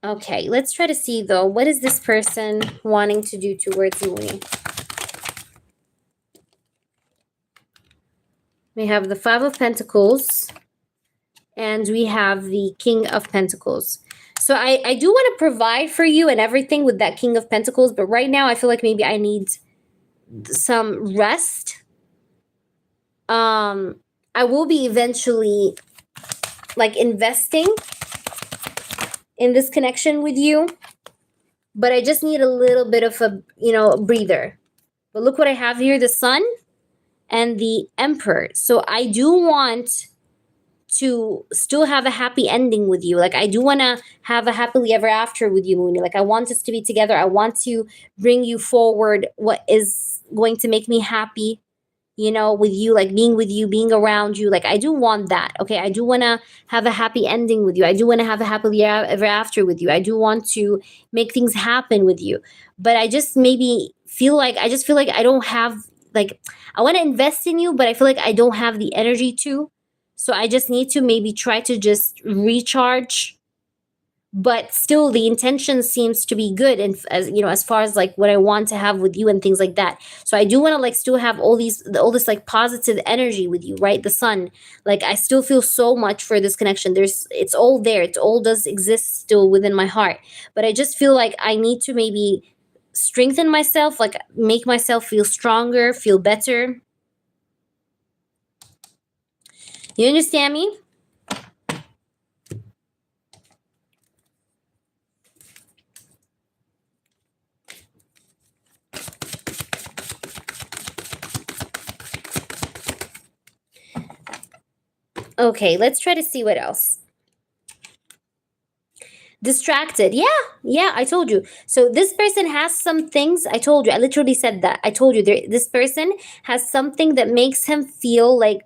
Okay, let's try to see though, what is this person wanting to do towards Mooney? We have the 5 of Pentacles, and we have the King of Pentacles. So I do want to provide for you and everything with that King of Pentacles, but right now I feel like maybe I need some rest. I will be eventually like investing in this connection with you, but I just need a little bit of a breather. But look what I have here, the Sun and the Emperor. So I do want to still have a happy ending with you. Like, I do want to have a happily ever after with you, Mooney. Like, I want us to be together. I want to bring you forward what is going to make me happy, with you, like being with you, being around you. Like, I do want that. Okay, I do want to have a happy ending with you. I do want to have a happily ever after with you. I do want to make things happen with you. But I just feel like I don't have, like, I want to invest in you, but I feel like I don't have the energy to. So I just need to maybe try to just recharge but still the intention seems to be good, and as you know, as far as like what I want to have with you and things like that. So I do want to like still have all this like positive energy with you, right? The sun, like I still feel so much for this connection. There's It's all there, it all does exist still within my heart, but I just feel like I need to maybe strengthen myself, like make myself feel stronger, feel better. You understand me? Okay, let's try to see what else. Distracted. Yeah, yeah, I told you. So this person has some things. I told you. I literally said that. I told you this person has something that makes him feel like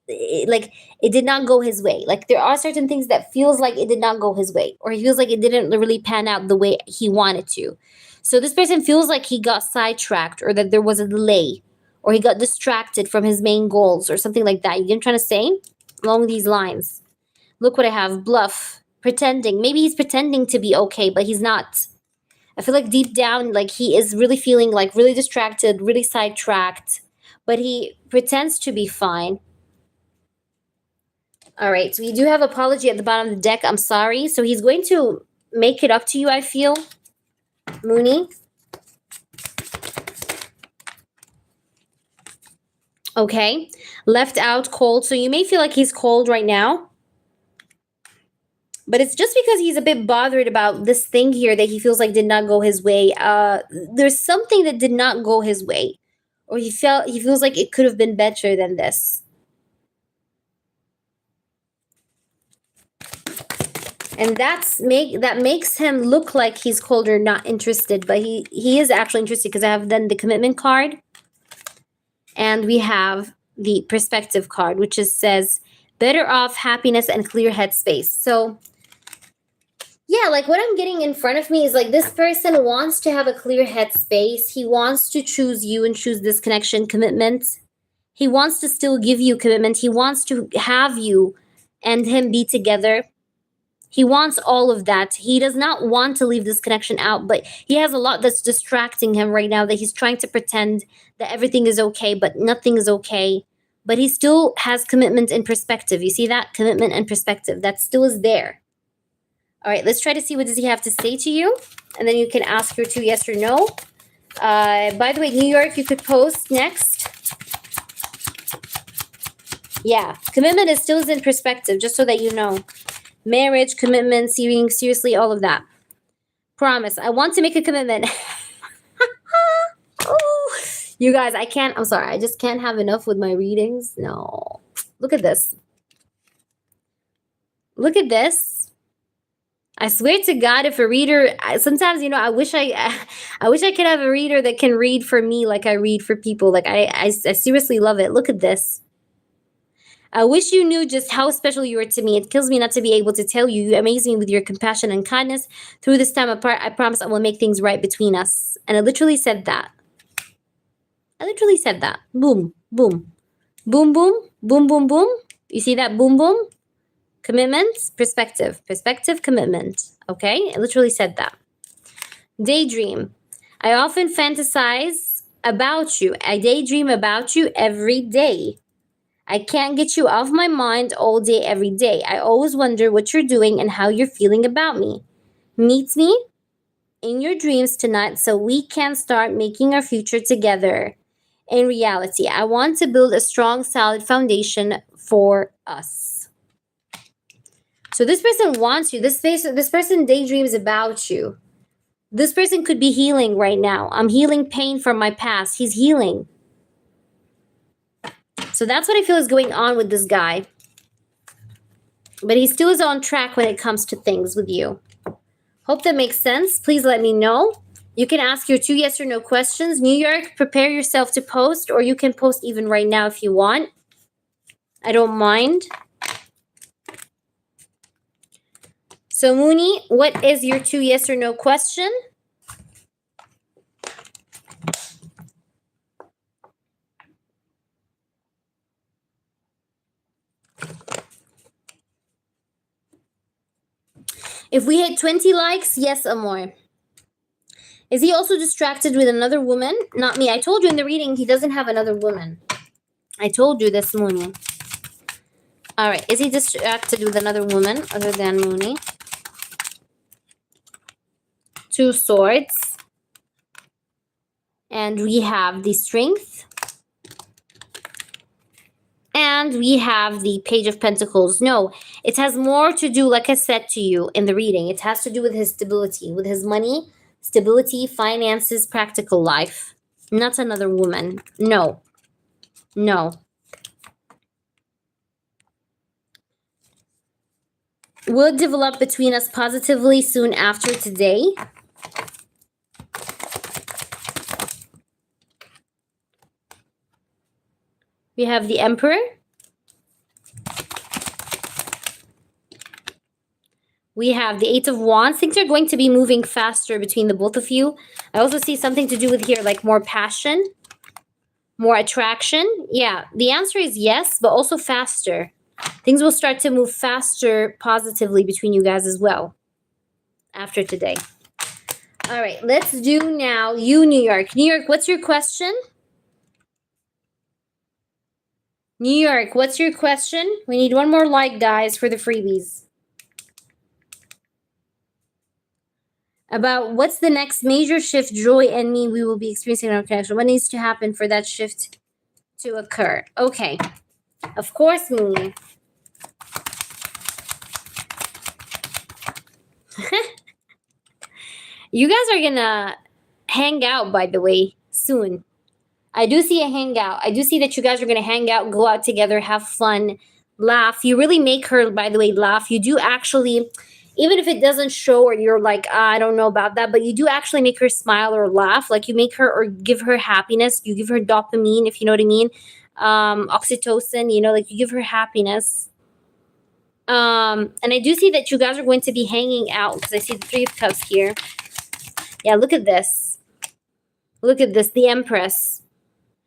it did not go his way. Like there are certain things that feels like it did not go his way, or he feels like it didn't really pan out the way he wanted to. So this person feels like he got sidetracked, or that there was a delay, or he got distracted from his main goals, or something like that. You get what I'm trying to say? Along these lines. Look what I have. Bluff. Pretending. Maybe he's pretending to be okay, but he's not. I feel like deep down, like he is really feeling like really distracted, really sidetracked, but he pretends to be fine. All right, so we do have apology at the bottom of the deck. I'm sorry. So he's going to make it up to you, I feel. Mooney. Okay. Left out, cold. So you may feel like he's cold right now, but it's just because he's a bit bothered about this thing here that he feels like did not go his way. There's something that did not go his way, or he feels like it could have been better than this. And that makes him look like he's cold or not interested, but he is actually interested, because I have then the commitment card, and we have the perspective card, which says better off, happiness, and clear headspace. So yeah, like what I'm getting in front of me is like this person wants to have a clear headspace. He wants to choose you and choose this connection, commitment. He wants to still give you commitment. He wants to have you and him be together. He wants all of that. He does not want to leave this connection out, but he has a lot that's distracting him right now, that he's trying to pretend that everything is okay, but nothing is okay. But he still has commitment and perspective. You see that? Commitment and perspective. That still is there. All right, let's try to see what does he have to say to you. And then you can ask your two yes or no. By the way, New York, you could post next. Yeah, commitment is still in perspective, just so that you know. Marriage, commitment, seriously, all of that. Promise, I want to make a commitment. Oh, you guys, I'm sorry, I just can't have enough with my readings. No. Look at this. Look at this. I swear to God, if a reader, sometimes, I wish I wish I could have a reader that can read for me like I read for people. Like I seriously love it. Look at this. I wish you knew just how special you are to me. It kills me not to be able to tell you. You amaze me with your compassion and kindness. Through this time apart, I promise I will make things right between us. And I literally said that. I literally said that. Boom, boom, boom, boom, boom, boom, boom. You see that? Boom, boom. Commitment, perspective, commitment. Okay? I literally said that. Daydream. I often fantasize about you. I daydream about you every day. I can't get you off my mind all day, every day. I always wonder what you're doing and how you're feeling about me. Meet me in your dreams tonight so we can start making our future together. In reality, I want to build a strong, solid foundation for us. So this person wants you. This person daydreams about you. This person could be healing right now. I'm healing pain from my past. He's healing. So that's what I feel is going on with this guy. But he still is on track when it comes to things with you. Hope that makes sense. Please let me know. You can ask your two yes or no questions. New York, prepare yourself to post, or you can post even right now if you want. I don't mind. So Mooney, what is your two yes or no question? If we hit 20 likes, yes, Amor. Is he also distracted with another woman? Not me. I told you in the reading he doesn't have another woman. I told you this, Mooney. All right. Is he distracted with another woman other than Mooney? Two swords. And we have the strength. And we have the Page of Pentacles. No, it has more to do, like I said to you in the reading, it has to do with his stability, with his money, stability, finances, practical life. Not another woman. No. No. Will develop between us positively soon after today. We have the Emperor. We have the Eight of Wands. Things are going to be moving faster between the both of you. I also see something to do with here, like more passion, more attraction. Yeah, the answer is yes, but also faster. Things will start to move faster positively between you guys as well after today. All right, let's do now you, New York. New York, what's your question? New York, what's your question? We need one more like, guys, for the freebies. About what's the next major shift Joy and me we will be experiencing in our connection. What needs to happen for that shift to occur? Okay. Of course, Mooney. You guys are gonna hang out, by the way, soon. I do see a hangout. I do see that you guys are gonna hang out, go out together, have fun, laugh. You really make her, by the way, laugh. You do actually, even if it doesn't show or you're like, I don't know about that, but you do actually make her smile or laugh. Like you make her or give her happiness. You give her dopamine, if you know what I mean. Oxytocin, you know, like you give her happiness. And I do see that you guys are going to be hanging out because I see the Three of Cups here. Yeah, look at this. Look at this, the Empress.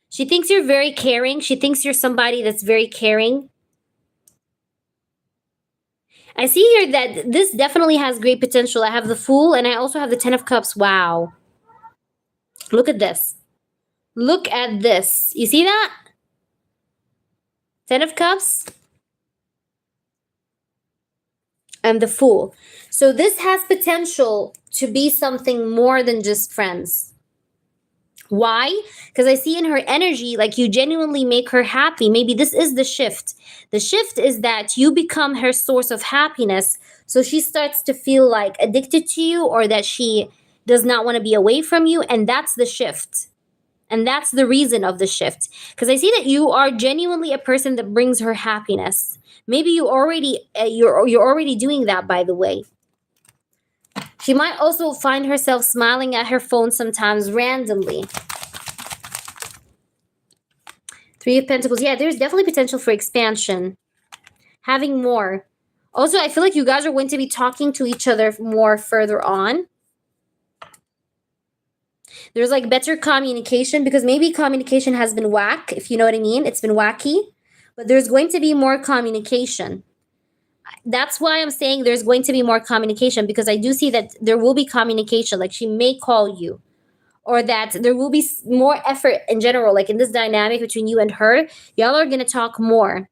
She thinks you're very caring. She thinks you're somebody that's very caring. I see here that this definitely has great potential. I have the Fool and I also have the Ten of Cups. Wow. Look at this. Look at this. You see that? Ten of Cups. And the Fool. So this has potential to be something more than just friends. Why? Because I see in her energy, like you genuinely make her happy. Maybe this is the shift. The shift is that you become her source of happiness. So she starts to feel like addicted to you or that she does not want to be away from you. And that's the shift. And that's the reason of the shift. Because I see that you are genuinely a person that brings her happiness. Maybe you already, you're already doing that, by the way. She might also find herself smiling at her phone sometimes randomly. Three of Pentacles. Yeah, there's definitely potential for expansion. Having more. Also, I feel like you guys are going to be talking to each other more further on. There's like better communication because maybe communication has been whack, if you know what I mean. It's been wacky. But there's going to be more communication. That's why I'm saying there's going to be more communication because I do see that there will be communication. Like she may call you or that there will be more effort in general. Like in this dynamic between you and her, y'all are going to talk more.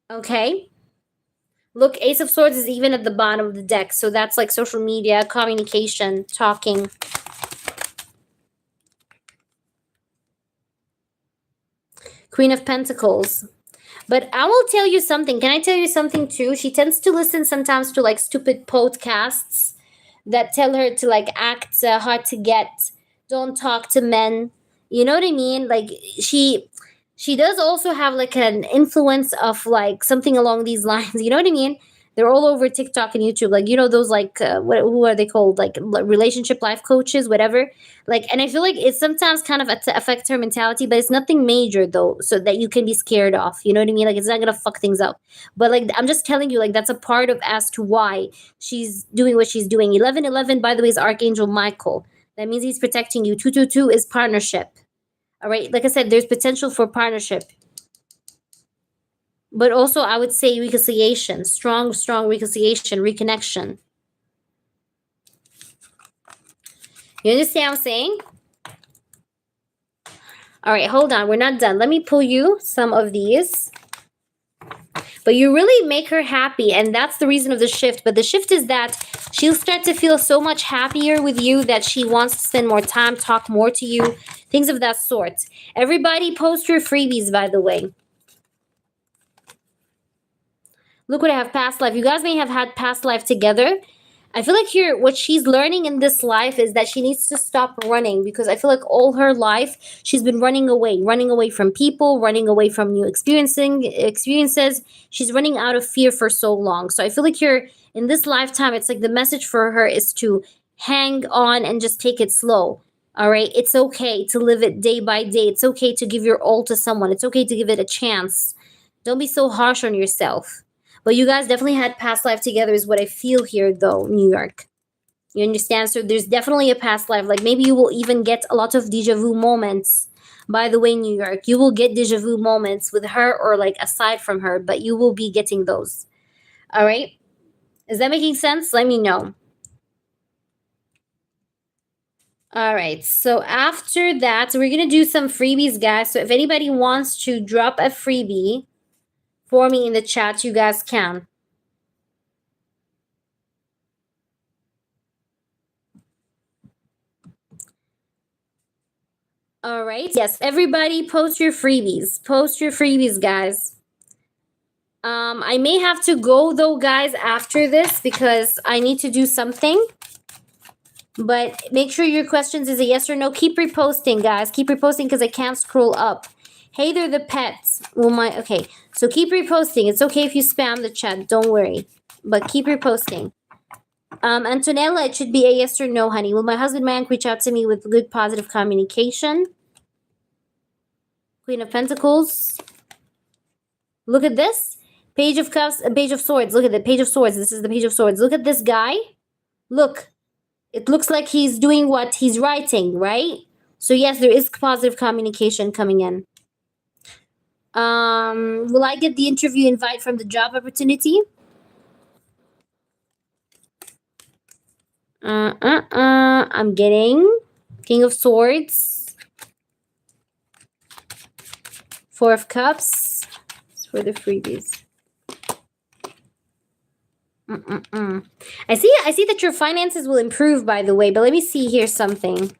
Okay. Look, Ace of Swords is even at the bottom of the deck. So that's like social media, communication, talking. Queen of Pentacles. But I will tell you something. Can I tell you something too? She tends to listen sometimes to like stupid podcasts that tell her to like act hard to get. Don't talk to men. You know what I mean? Like she does also have like an influence of like something along these lines. You know what I mean? They're all over TikTok and YouTube. Like, you know, those like, who are they called? Like relationship life coaches, whatever. Like, and I feel like it sometimes kind of affects her mentality, but it's nothing major though, so that you can be scared off. You know what I mean? Like, it's not going to fuck things up. But like, I'm just telling you, like, that's a part of as to why she's doing what she's doing. 1111, by the way, is Archangel Michael. That means he's protecting you. 222 is partnership. All right. Like I said, there's potential for partnership. But also, I would say reconciliation, strong, strong reconciliation, reconnection. You understand what I'm saying? All right, hold on. We're not done. Let me pull you some of these. But you really make her happy, and that's the reason of the shift. But the shift is that she'll start to feel so much happier with you that she wants to spend more time, talk more to you, things of that sort. Everybody post your freebies, by the way. Look what I have, past life. You guys may have had past life together. I feel like here, what she's learning in this life is that she needs to stop running, because I feel like all her life she's been running away from people, running away from new experiences. She's running out of fear for so long. So I feel like here in this lifetime, it's like the message for her is to hang on and just take it slow. All right, it's okay to live it day by day. It's okay to give your all to someone. It's okay to give it a chance. Don't be so harsh on yourself. But you guys definitely had past life together, is what I feel here, though, New York. You understand? So there's definitely a past life. Like maybe you will even get a lot of deja vu moments. By the way, New York, you will get deja vu moments with her or like aside from her, but you will be getting those. All right? Is that making sense? Let me know. All right. So after that, we're going to do some freebies, guys. So if anybody wants to drop a freebie for me in the chat, you guys can. All right. Yes, everybody post your freebies. Post your freebies, guys. I may have to go though, guys, after this because I need to do something. But make sure your questions is a yes or no. Keep reposting, guys. Keep reposting because I can't scroll up. Hey, they're the pets. Okay. So keep reposting. It's okay if you spam the chat. Don't worry. But keep reposting. Antonella, it should be a yes or no, honey. Will my husband Mank reach out to me with good positive communication? Queen of Pentacles. Look at this. Page of Cups, a Page of Swords. Look at the Page of Swords. This is the Page of Swords. Look at this guy. Look. It looks like he's doing what he's writing, right? So yes, there is positive communication coming in. Will I get the interview invite from the job opportunity? I'm getting King of Swords. Four of Cups. It's for the freebies. I see that your finances will improve, by the way, but let me see here something.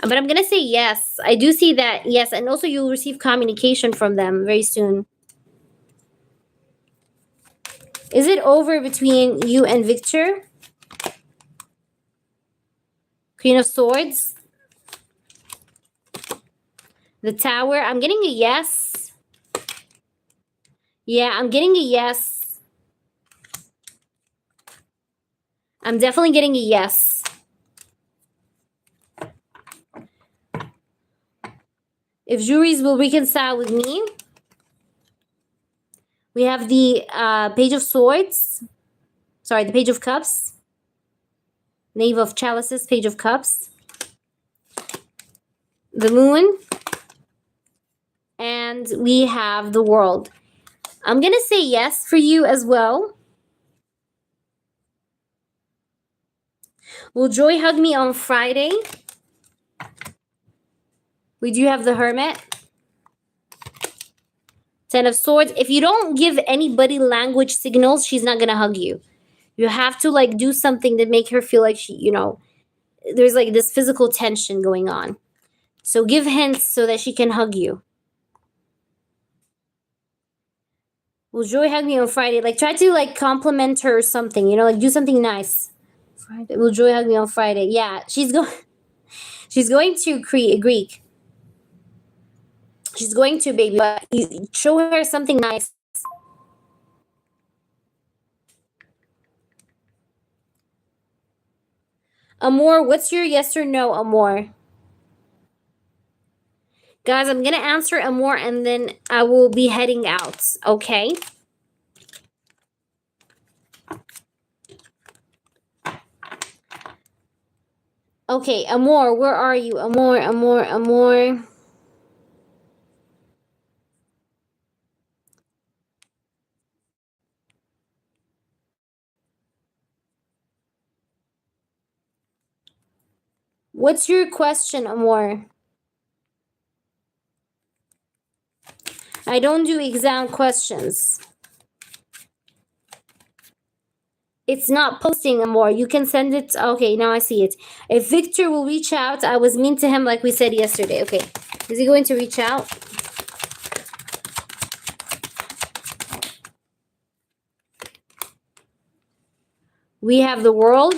But I'm gonna say yes. I do see that, yes, and also you'll receive communication from them very soon. Is it over between you and Victor? Queen of Swords. The Tower. I'm getting a yes. Yeah, I'm getting a yes. I'm definitely getting a yes. If juries will reconcile with me. We have the Page of Swords. Sorry, the Page of Cups. Knave of Chalices, Page of Cups. The Moon. And we have the World. I'm going to say yes for you as well. Will Joy hug me on Friday? We do have the Hermit. Ten of Swords. If you don't give anybody language signals, she's not going to hug you. You have to like do something to make her feel like she, you know, there's like this physical tension going on. So give hints so that she can hug you. Will Joy hug me on Friday? Like try to like compliment her or something, you know, like do something nice. Friday. Will Joy hug me on Friday? Yeah, she's going to Greek. She's going to, baby, but you show her something nice. Amor, what's your yes or no, Amor? Guys, I'm going to answer Amor and then I will be heading out, okay? Okay, Amor, where are you? Amor. What's your question, Amor? I don't do exam questions. It's not posting, Amor. You can send it. Okay, now I see it. If Victor will reach out, I was mean to him like we said yesterday. Okay. Is he going to reach out? We have the world.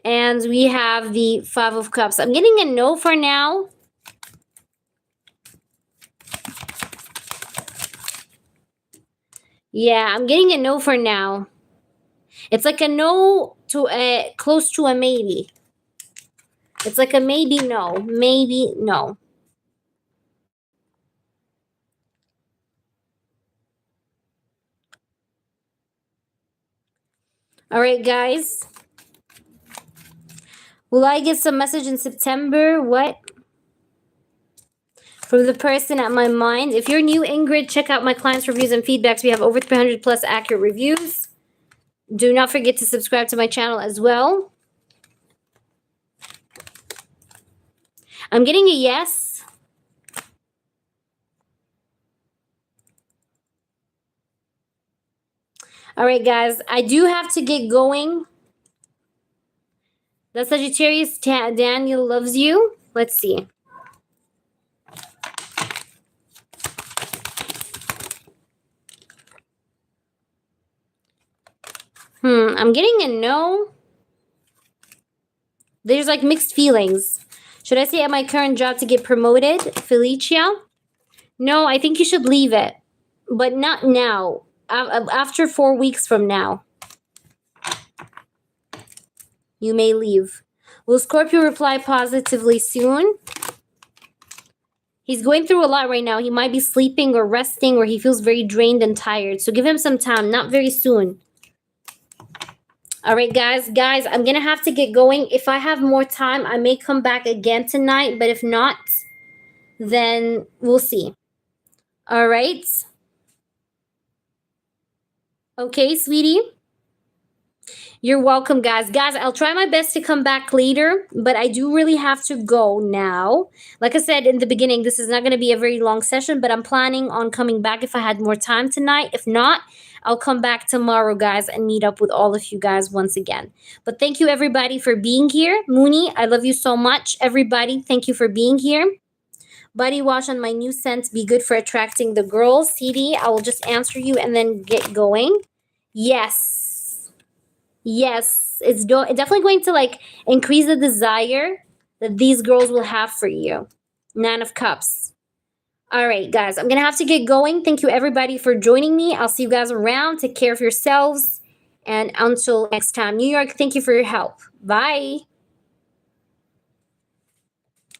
And we have the Five of Cups. I'm getting a no for now. Yeah, I'm getting a no for now. It's like a no to a close to a maybe. It's like a maybe no. Maybe no. All right, guys. Will I get some message in September? What? From the person at my mind. If you're new, Ingrid, check out my clients' reviews and feedbacks. We have over 300 plus accurate reviews. Do not forget to subscribe to my channel as well. I'm getting a yes. All right, guys. I do have to get going. The Sagittarius Daniel loves you. Let's see. I'm getting a no. There's like mixed feelings. Should I say at my current job to get promoted, Felicia? No, I think you should leave it. But not now. After 4 weeks from now. You may leave. Will Scorpio reply positively soon? He's going through a lot right now. He might be sleeping or resting, or he feels very drained and tired. So give him some time. Not very soon. All right, guys. Guys, I'm going to have to get going. If I have more time, I may come back again tonight. But if not, then we'll see. All right. Okay, sweetie. You're welcome, guys. Guys, I'll try my best to come back later, but I do really have to go now. Like I said in the beginning, this is not going to be a very long session, but I'm planning on coming back if I had more time tonight. If not, I'll come back tomorrow, guys, and meet up with all of you guys once again. But thank you, everybody, for being here. Mooney, I love you so much. Everybody, thank you for being here. Body wash on my new scent. Be good for attracting the girls. CD, I will just answer you and then get going. Yes. Yes. It's definitely going to like increase the desire that these girls will have for you. Nine of Cups. All right, guys. I'm going to have to get going. Thank you, everybody, for joining me. I'll see you guys around. Take care of yourselves. And until next time, New York, thank you for your help. Bye.